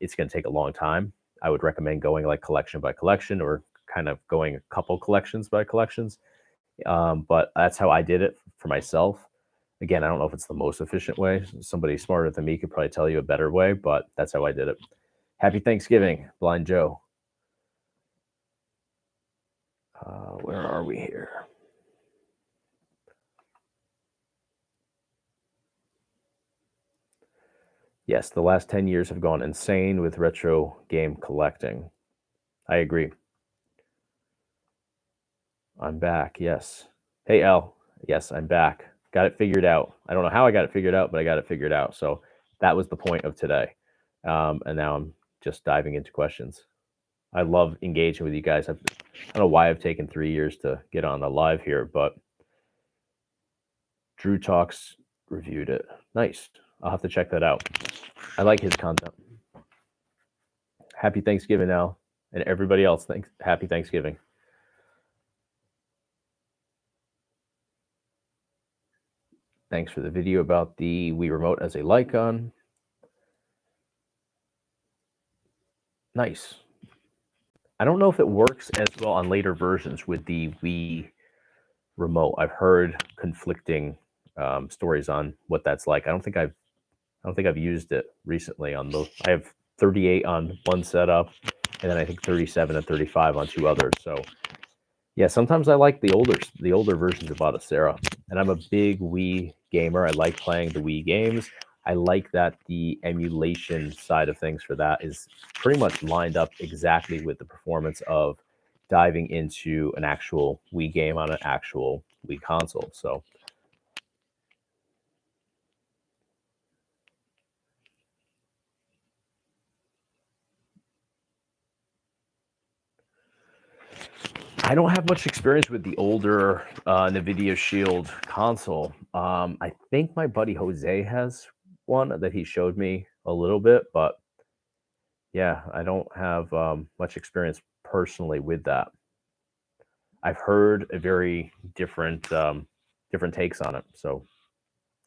it's going to take a long time. I would recommend going like collection by collection, or kind of going a couple collections by collections. But that's how I did it for myself. Again, I don't know if it's the most efficient way. Somebody smarter than me could probably tell you a better way, but that's how I did it. Happy Thanksgiving, Blind Joe. Where are we here? Yes, the last 10 years have gone insane with retro game collecting. I agree. I'm back, yes. Hey, L. Yes, I'm back. Got it figured out. I don't know how I got it figured out, but I got it figured out. So that was the point of today. And now I'm just diving into questions. I love engaging with you guys. I don't know why I've taken 3 years to get on the live here, but Drew Talks reviewed it. Nice. I'll have to check that out. I like his content. Happy Thanksgiving, Al, and everybody else. Happy Thanksgiving. Thanks for the video about the Wii Remote as a Lycon. Nice. I don't know if it works as well on later versions with the Wii Remote. I've heard conflicting stories on what that's like. I don't think I've used it recently on those. I have 38 on one setup, and then I think 37 and 35 on two others. So yeah, sometimes I like the older versions of Batocera, and I'm a big Wii gamer. I like playing the Wii games. I like that the emulation side of things for that is pretty much lined up exactly with the performance of diving into an actual Wii game on an actual Wii console. So I don't have much experience with the older NVIDIA Shield console. I think my buddy Jose has one that he showed me a little bit, but yeah, I don't have much experience personally with that. I've heard a very different takes on it. So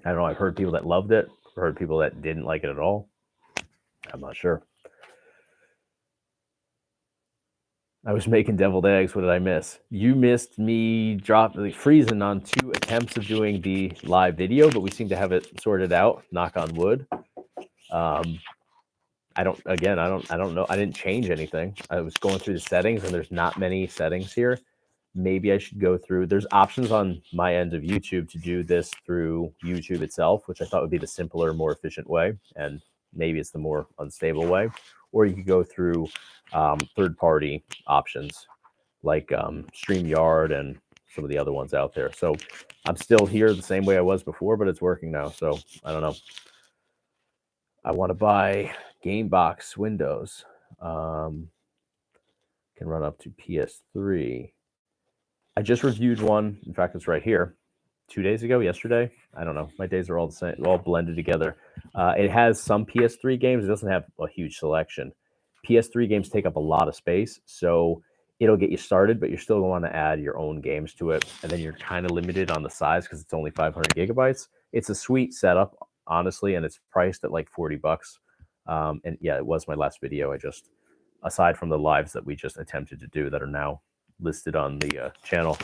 I don't know. I've heard people that loved it, heard people that didn't like it at all. I'm not sure. I was making deviled eggs. What did I miss? You missed me freezing on 2 attempts of doing the live video, but we seem to have it sorted out. Knock on wood. I don't know. I didn't change anything. I was going through the settings, and there's not many settings here. Maybe I should go through. There's options on my end of YouTube to do this through YouTube itself, which I thought would be the simpler, more efficient way. And maybe it's the more unstable way. Or you could go through third-party options like StreamYard and some of the other ones out there. So I'm still here the same way I was before, but it's working now. So I don't know. I want to buy Gamebox Windows. Can run up to PS3. I just reviewed one. In fact, it's right here. 2 days ago, yesterday. I don't know. My days are all the same, all blended together. It has some PS3 games. It doesn't have a huge selection. PS3 games take up a lot of space, so it'll get you started, but you're still going to want to add your own games to it, and then you're kind of limited on the size because it's only 500 gigabytes. It's a sweet setup, honestly, and it's priced at like $40. And yeah, it was my last video. Aside from the lives that we just attempted to do that are now listed on the channel.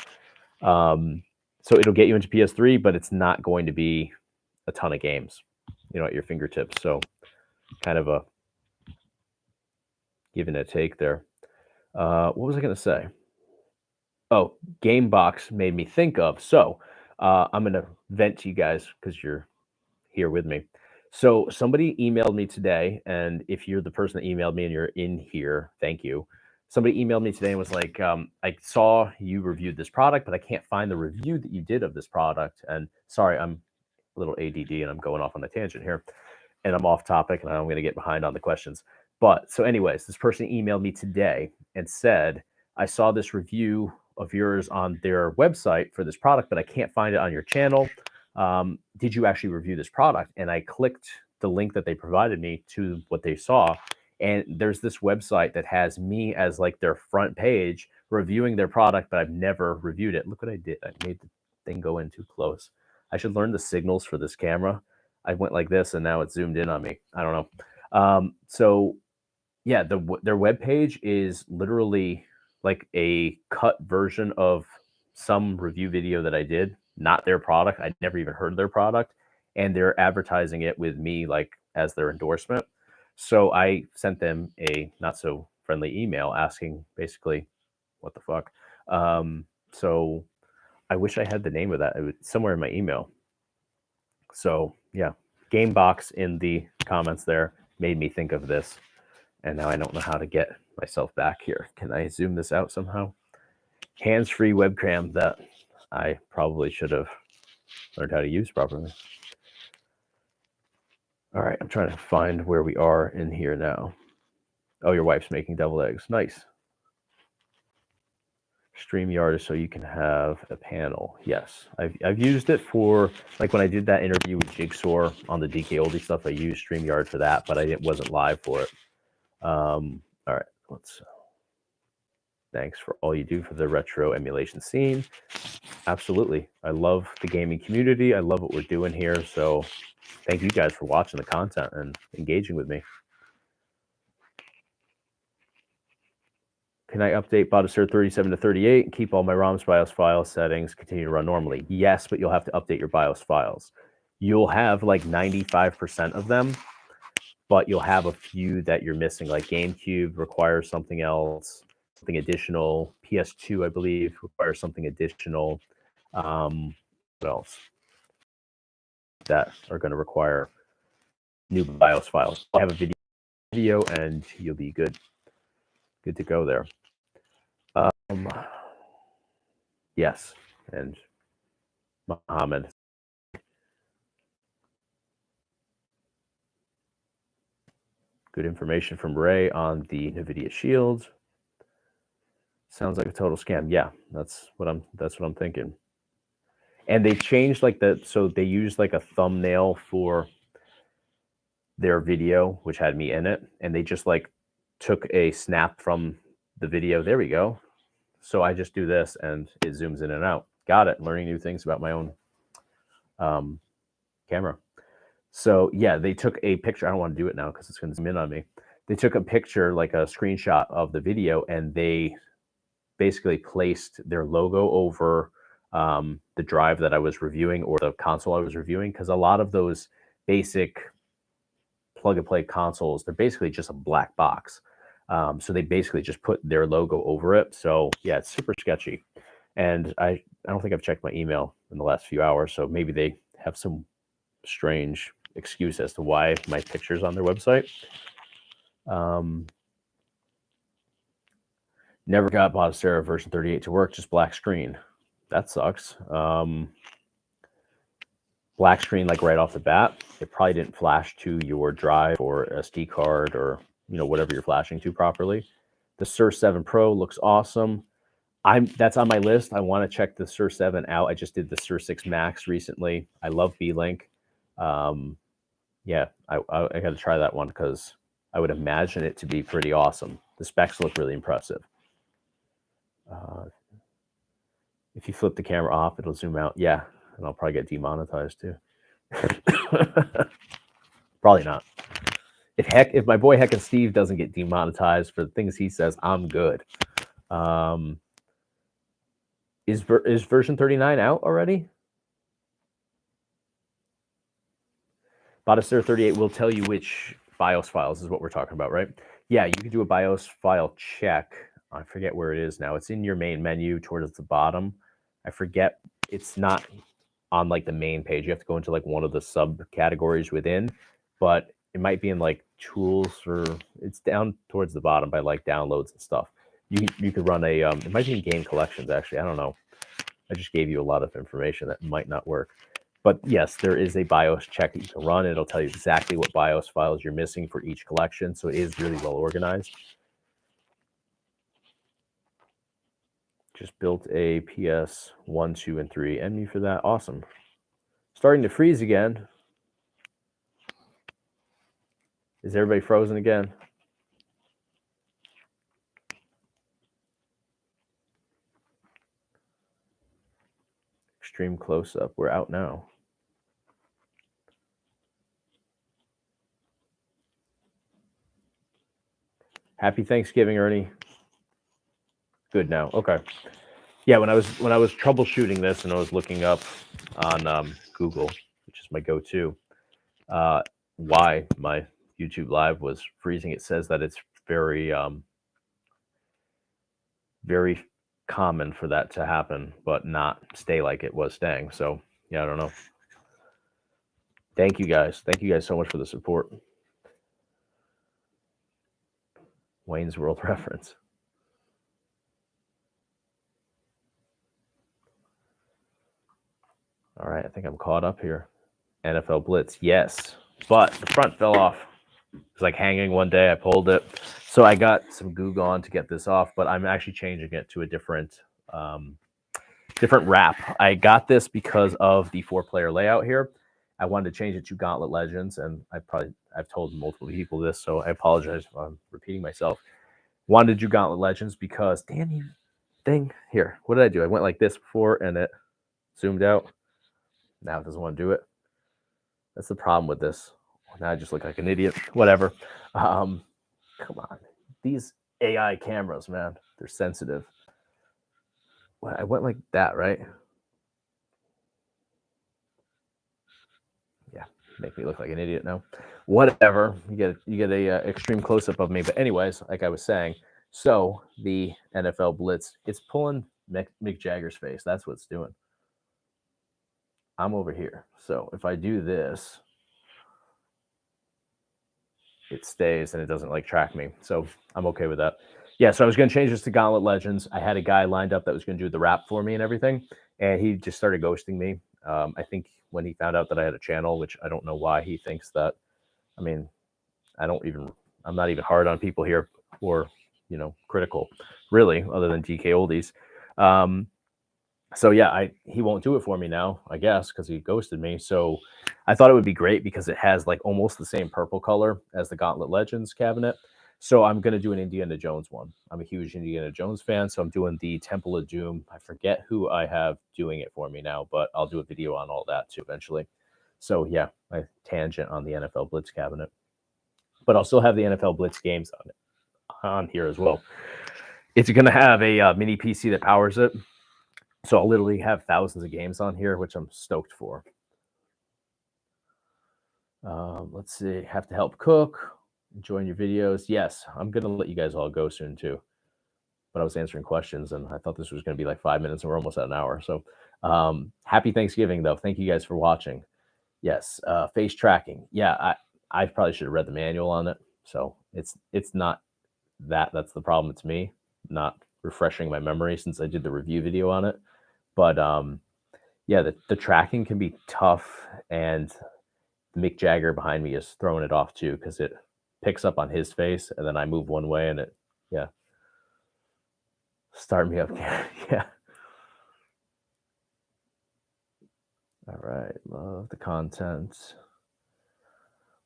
So it'll get you into PS3, but it's not going to be a ton of games, at your fingertips. So kind of a give and a take there. What was I going to say? Oh, Gamebox made me think of. So I'm going to vent to you guys because you're here with me. So somebody emailed me today, and if you're the person that emailed me and you're in here, thank you. Somebody emailed me today and was like, I saw you reviewed this product, but I can't find the review that you did of this product. And sorry, I'm a little ADD and I'm going off on a tangent here, and I'm off topic, and I'm going to get behind on the questions. But so anyways, this person emailed me today and said, I saw this review of yours on their website for this product, but I can't find it on your channel. Did you actually review this product? And I clicked the link that they provided me to what they saw. And there's this website that has me as like their front page reviewing their product, but I've never reviewed it. Look what I did. I made the thing go in too close. I should learn the signals for this camera. I went like this and now it's zoomed in on me. I don't know. So yeah, their webpage is literally like a cut version of some review video that I did, not their product. I'd never even heard of their product, and they're advertising it with me like as their endorsement. So I sent them a not so friendly email asking basically, what the fuck? So I wish I had the name of that. It was somewhere in my email. So yeah, Gamebox in the comments there made me think of this. And now I don't know how to get myself back here. Can I zoom this out somehow? Hands-free webcam that I probably should have learned how to use properly. All right, I'm trying to find where we are in here now. Oh, your wife's making deviled eggs. Nice. StreamYard is so you can have a panel. Yes, I've used it for, like when I did that interview with Jigsaw on the DK Oldie stuff, I used StreamYard for that, but it wasn't live for it. All right, thanks for all you do for the retro emulation scene. Absolutely. I love the gaming community. I love what we're doing here. So thank you guys for watching the content and engaging with me. Can I update Botticer 37 to 38 and keep all my ROM's BIOS file settings continue to run normally? Yes, but you'll have to update your BIOS files. You'll have like 95% of them, but you'll have a few that you're missing, like GameCube requires something else, something additional. PS2, I believe, requires something additional. What else? That are going to require new BIOS files. I'll have a video and you'll be good to go there. Yes, and Mohammed. Good information from Ray on the NVIDIA Shield. Sounds like a total scam. Yeah, that's what I'm thinking. And they changed like so they used like a thumbnail for their video, which had me in it, and they just like took a snap from the video. There we go. So I just do this and it zooms in and out. Got it. Learning new things about my own camera. So yeah, they took a picture. I don't want to do it now because it's going to zoom in on me. They took a picture, like a screenshot of the video, and they basically placed their logo over the drive that I was reviewing or the console I was reviewing, because a lot of those basic plug and play consoles, they're basically just a black box. So they basically just put their logo over it. So yeah, it's super sketchy. And I don't think I've checked my email in the last few hours, so maybe they have some strange excuse as to why my picture's on their website. Never got Botticer version 38 to work, just black screen. That sucks. Black screen, like right off the bat. It probably didn't flash to your drive or SD card or whatever you're flashing to properly. The Sur 7 Pro looks awesome. That's on my list. I want to check the Sur 7 out. I just did the Sur 6 Max recently. I love Beelink. Yeah, I got to try that one because I would imagine it to be pretty awesome. The specs look really impressive. If you flip the camera off, it'll zoom out. Yeah, and I'll probably get demonetized too. Probably not. If my boy Heckin' Steve doesn't get demonetized for the things he says, I'm good. Is version 39 out already? Bottister 38 will tell you which BIOS files is what we're talking about, right? Yeah, you can do a BIOS file check. I forget where it is now. It's in your main menu towards the bottom. I forget. It's not on like the main page. You have to go into like one of the subcategories within, but it might be in like tools, or it's down towards the bottom by like downloads and stuff. You could run a it might be in game collections actually. I don't know. I just gave you a lot of information that might not work. But yes, there is a BIOS check that you can run. It'll tell you exactly what BIOS files you're missing for each collection. So it is really well organized. Just built a PS 1, 2, and 3 MU for that. Awesome. Starting to freeze again. Is everybody frozen again? Extreme close-up. We're out now. Happy Thanksgiving, Ernie. Good now. Okay. Yeah, when I was troubleshooting this and I was looking up on Google, which is my go-to, why my YouTube Live was freezing. It says that it's very very common for that to happen, but not stay like it was staying. So yeah, I don't know. Thank you guys. Thank you guys so much for the support. Wayne's World reference. All right, I think I'm caught up here. NFL Blitz, yes, but the front fell off. It's like hanging one day. I pulled it, so I got some Goo Gone to get this off. But I'm actually changing it to a different wrap. I got this because of the 4-player layout here. I wanted to change it to Gauntlet Legends, and I've told multiple people this, so I apologize if I'm repeating myself. Wanted to do Gauntlet Legends because damn you thing here. What did I do? I went like this before and it zoomed out. Now it doesn't want to do it. That's the problem with this. Now I just look like an idiot. Whatever. Come on. These AI cameras, man, they're sensitive. Well, I went like that, right? Yeah, make me look like an idiot now. Whatever. You get a extreme close up of me. But anyways, like I was saying, so the NFL Blitz, it's pulling Mick Jagger's face. That's what it's doing. I'm over here. So if I do this, it stays and it doesn't like track me. So I'm okay with that. Yeah, so I was going to change this to Gauntlet Legends. I had a guy lined up that was going to do the rap for me and everything, and he just started ghosting me. I think when he found out that I had a channel, which I don't know why he thinks that. I mean, I'm not even hard on people here or, critical, really, other than DK Oldies. So yeah, he won't do it for me now, I guess, because he ghosted me. So I thought it would be great because it has like almost the same purple color as the Gauntlet Legends cabinet. So I'm going to do an Indiana Jones one. I'm a huge Indiana Jones fan, so I'm doing the Temple of Doom. I forget who I have doing it for me now, but I'll do a video on all that too eventually. So yeah, my tangent on the NFL Blitz cabinet. But I'll still have the NFL Blitz games on here as well. It's going to have a mini PC that powers it. So I'll literally have thousands of games on here, which I'm stoked for. Let's see. Have to help cook. Enjoying your videos. Yes, I'm going to let you guys all go soon too. But I was answering questions, and I thought this was going to be like 5 minutes, and we're almost at an hour. So happy Thanksgiving, though. Thank you guys for watching. Yes, face tracking. Yeah, I probably should have read the manual on it. So it's not that. That's the problem. It's me not refreshing my memory since I did the review video on it. But yeah, the tracking can be tough, and Mick Jagger behind me is throwing it off too because it picks up on his face, and then I move one way, and it start me up. Yeah. All right, love the content.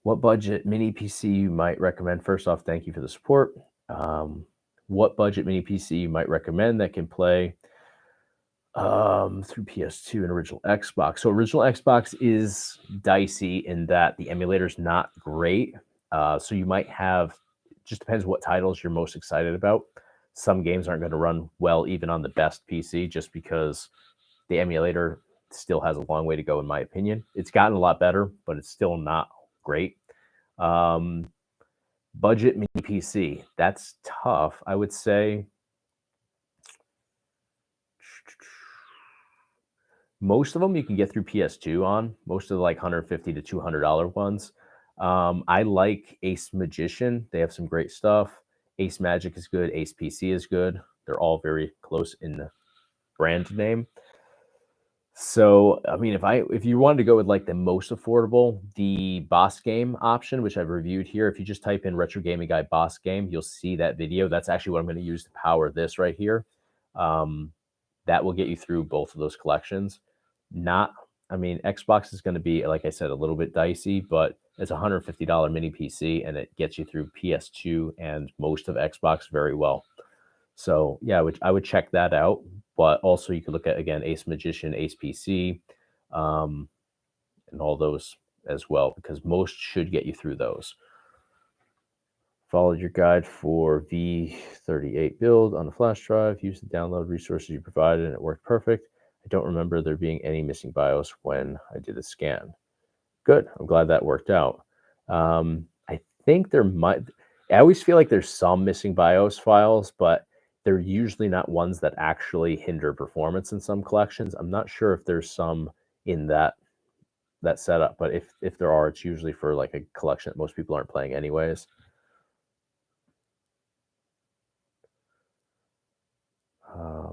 What budget mini PC you might recommend? First off, thank you for the support. What budget mini PC you might recommend that can play through PS2 and original Xbox? So original Xbox is dicey in that the emulator is not great. So you might have, just depends what titles you're most excited about. some games aren't going to run well even on the best PC, just because the emulator still has a long way to go, in my opinion. It's gotten a lot better, but it's still not great. Budget mini PC, that's tough. I would say most of them you can get through PS2 on, most of the like $150 to $200 ones. I like Ace Magician. They have some great stuff. Ace Magic is good. Ace PC is good. They're all very close in the brand name. So, I mean, if you wanted to go with like the most affordable, the Boss Game option, which I've reviewed here, if you just type in Retro Gaming Guy Boss Game, you'll see that video. That's actually what I'm going to use to power this right here. That will get you through both of those collections. I mean, Xbox is going to be, like I said, a little bit dicey, but it's a $150 mini PC, and it gets you through PS2 and most of Xbox very well. So yeah, I would check that out. But also you could look at, again, Ace Magician, Ace PC, and all those as well, because most should get you through those. Followed your guide for V38 build on the flash drive. Used the download resources you provided, and it worked perfect. I don't remember there being any missing BIOS when I did the scan. Good. I'm glad that worked out. I think there might. I always feel like there's some missing BIOS files, but they're usually not ones that actually hinder performance in some collections. I'm not sure if there's some in that setup, but if there are, it's usually for like a collection that most people aren't playing anyways.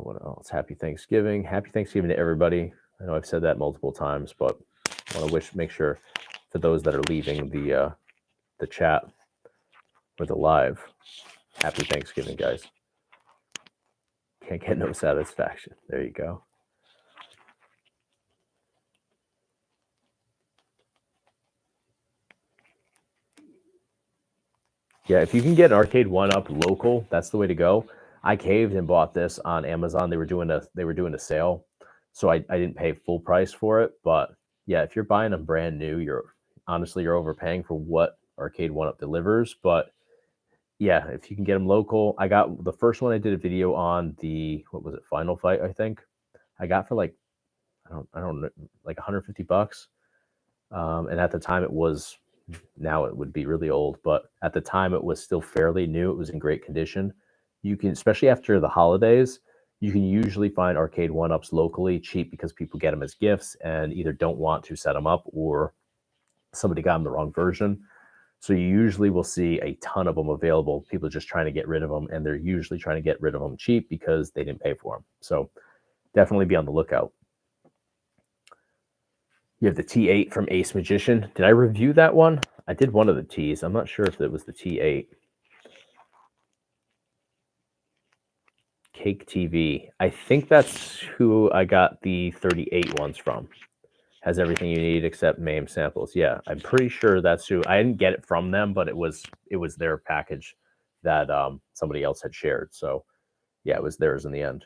What else? Happy Thanksgiving. Happy Thanksgiving to everybody. I know I've said that multiple times, but I want to make sure for those that are leaving the chat or the live, happy Thanksgiving, guys. Can't get no satisfaction. There you go. Yeah, if you can get an Arcade 1-Up local, that's the way to go. I caved and bought this on Amazon. They were doing a sale, so I didn't pay full price for it. But yeah, if you're buying them brand new, you're overpaying for what Arcade 1-Up delivers. But yeah, if you can get them local, I got the first one I did a video on, the, what was it, Final Fight, I think. I got for like, I don't know, like $150. And at the time it was, now it would be really old, but at the time it was still fairly new. It was in great condition. You can, especially after the holidays, you can usually find Arcade 1-Ups locally cheap because people get them as gifts and either don't want to set them up or somebody got them the wrong version. So you usually will see a ton of them available. People just trying to get rid of them, and they're usually trying to get rid of them cheap because they didn't pay for them. So definitely be on the lookout. You have the T8 from Ace Magician. Did I review that one? I did one of the Ts. I'm not sure if it was the T8. Cake TV. I think that's who I got the 38 ones from. Has everything you need except MAME samples. Yeah, I'm pretty sure that's who. I didn't get it from them, but it was their package that somebody else had shared. So yeah, it was theirs in the end.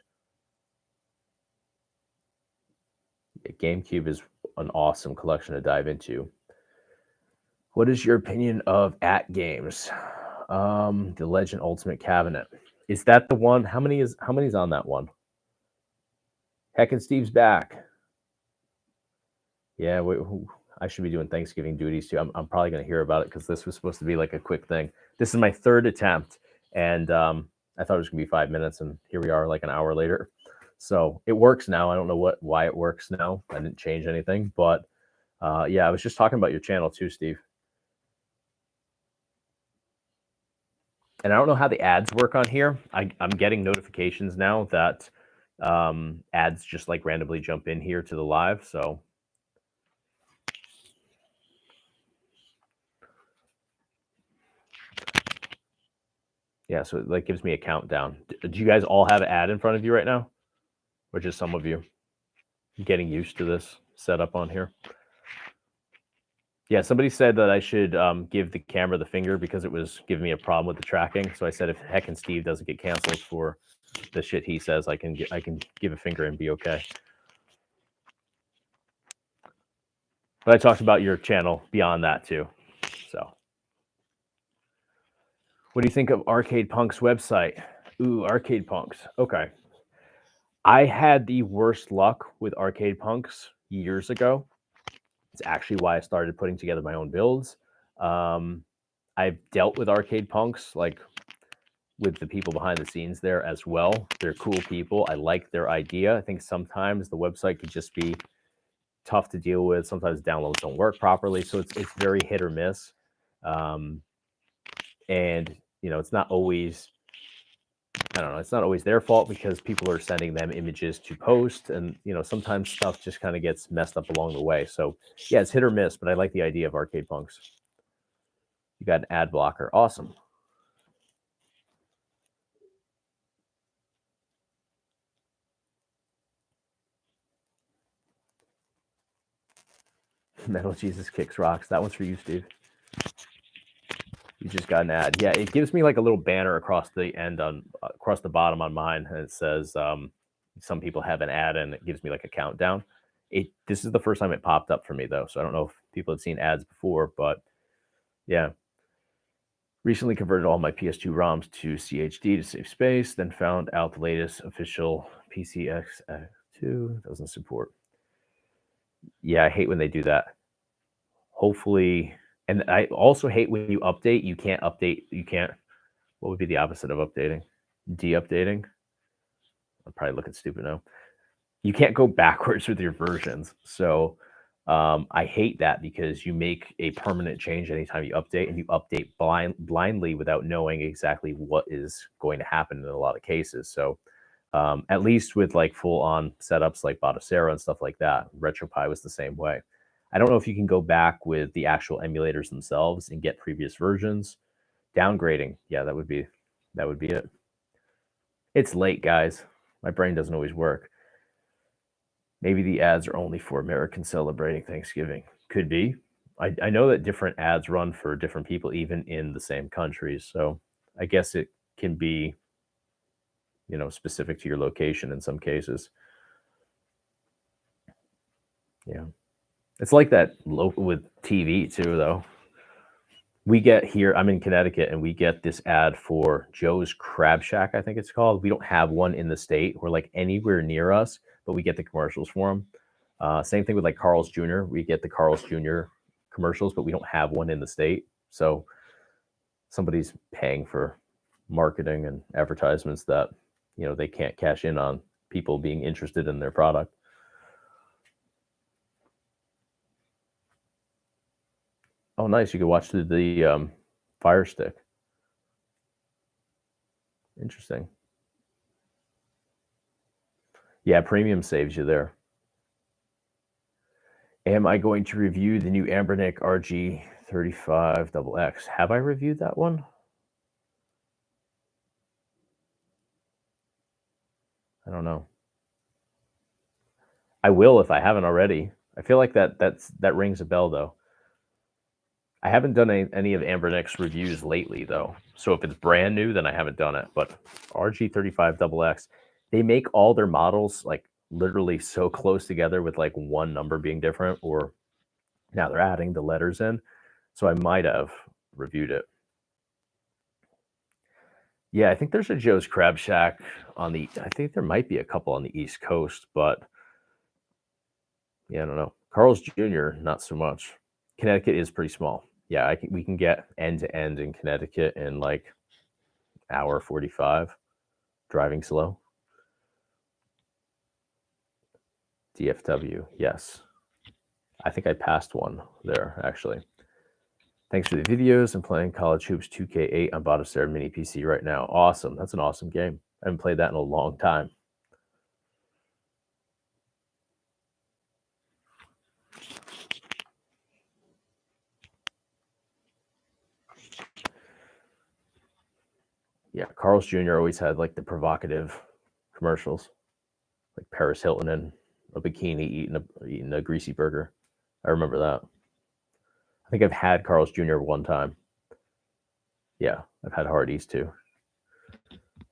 Yeah, GameCube is an awesome collection to dive into. What is your opinion of AtGames? The Legend Ultimate Cabinet. Is that the one? How many's on that one? Heck and Steve's back. Yeah, I should be doing Thanksgiving duties too. I'm probably going to hear about it because this was supposed to be like a quick thing. This is my third attempt, and I thought it was going to be 5 minutes, and here we are like an hour later. So it works now. I don't know why it works now. I didn't change anything, but yeah, I was just talking about your channel too, Steve. And I don't know how the ads work on here. I'm getting notifications now that ads just like randomly jump in here to the live. So yeah, so it like gives me a countdown. Do you guys all have an ad in front of you right now? Or just some of you? Getting used to this setup on here. Yeah, somebody said that I should give the camera the finger because it was giving me a problem with the tracking. So I said if Heck and Steve doesn't get canceled for the shit he says, I can give a finger and be okay. But I talked about your channel beyond that too. So what do you think of Arcade Punk's website? Ooh, Arcade Punks. Okay. I had the worst luck with Arcade Punks years ago. It's actually why I started putting together my own builds. I've dealt with Arcade Punks, like with the people behind the scenes there as well. They're cool people. I like their idea. I think sometimes the website could just be tough to deal with. Sometimes downloads don't work properly, so it's very hit or miss. And it's not always, I don't know, it's not always their fault because people are sending them images to post, and sometimes stuff just kind of gets messed up along the way. So yeah, it's hit or miss, but I like the idea of Arcade Punks. You got an ad blocker. Awesome. Metal Jesus Kicks Rocks. That one's for you, Steve. You just got an ad. Yeah, it gives me like a little banner across the end across the bottom on mine, and it says some people have an ad, and it gives me like a countdown. This is the first time it popped up for me though, so I don't know if people had seen ads before, but yeah. Recently converted all my PS2 ROMs to CHD to save space, then found out the latest official PCX2 doesn't support. Yeah, I hate when they do that. Hopefully, and I also hate when you update, you can't update, what would be the opposite of updating? De-updating? I'm probably looking stupid now. You can't go backwards with your versions. So I hate that because you make a permanent change anytime you update, and you update blindly without knowing exactly what is going to happen in a lot of cases. So at least with like full-on setups like Batocera and stuff like that, RetroPie was the same way. I don't know if you can go back with the actual emulators themselves and get previous versions. Downgrading, yeah, that would be it. It's late, guys. My brain doesn't always work. Maybe the ads are only for Americans celebrating Thanksgiving. Could be. I know that different ads run for different people, even in the same countries. So I guess it can be, specific to your location in some cases. Yeah. It's like that local with TV too, though. We get here, I'm in Connecticut, and we get this ad for Joe's Crab Shack, I think it's called. We don't have one in the state or like anywhere near us, but we get the commercials for them. Same thing with like Carl's Jr. We get the Carl's Jr. commercials, but we don't have one in the state. So somebody's paying for marketing and advertisements that, they can't cash in on people being interested in their product. Oh, nice. You can watch through the Fire Stick. Interesting. Yeah, premium saves you there. Am I going to review the new Anbernic RG35XX? Have I reviewed that one? I don't know. I will if I haven't already. I feel like that rings a bell though. I haven't done any of Anbernic's reviews lately though. So if it's brand new, then I haven't done it. But RG35XX, they make all their models like literally so close together with like one number being different, or now they're adding the letters in. So I might have reviewed it. Yeah, I think there's a Joe's Crab Shack I think there might be a couple on the East Coast, but yeah, I don't know. Carl's Jr., not so much. Connecticut is pretty small. Yeah, we can get end to end in Connecticut in like hour 45, driving slow. DFW, yes. I think I passed one there, actually. Thanks for the videos. I'm playing College Hoops 2K8 on Batocera Mini PC right now. Awesome. That's an awesome game. I haven't played that in a long time. Yeah, Carl's Jr. always had like the provocative commercials, like Paris Hilton in a bikini eating a greasy burger. I remember that. I think I've had Carl's Jr. one time. Yeah, I've had Hardee's too.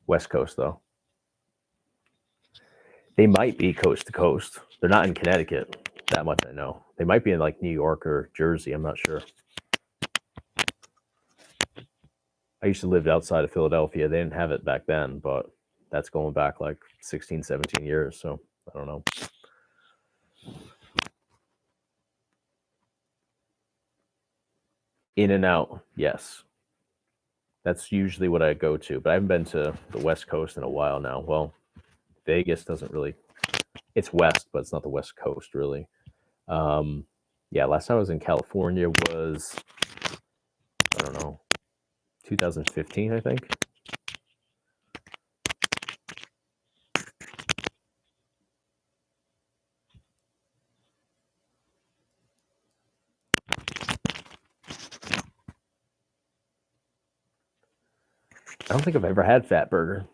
West Coast though. They might be coast to coast. They're not in Connecticut. That much I know. They might be in like New York or Jersey. I'm not sure. I used to live outside of Philadelphia. They didn't have it back then, but that's going back like 16, 17 years. So I don't know. In-N-Out, yes. That's usually what I go to, but I haven't been to the West Coast in a while now. Well, Vegas doesn't really, it's West, but it's not the West Coast really. Yeah, last time I was in California was, I don't know, 2015, I think. I don't think I've ever had Fat Burger.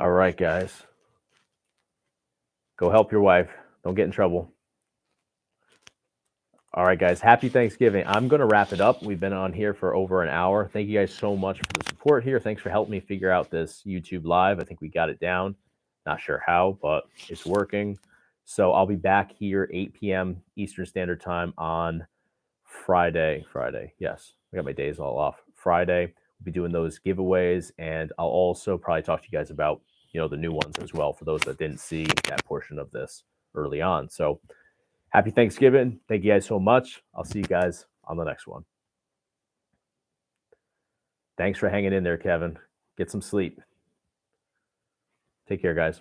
All right, guys. Go help your wife. Don't get in trouble. All right, guys. Happy Thanksgiving. I'm going to wrap it up. We've been on here for over an hour. Thank you guys so much for the support here. Thanks for helping me figure out this YouTube Live. I think we got it down. Not sure how, but it's working. So I'll be back here 8 p.m. Eastern Standard Time on Friday. Yes, I got my days all off. Friday, we'll be doing those giveaways, and I'll also probably talk to you guys about, the new ones as well for those that didn't see that portion of this early on. So happy Thanksgiving. Thank you guys so much. I'll see you guys on the next one. Thanks for hanging in there, Kevin. Get some sleep. Take care, guys.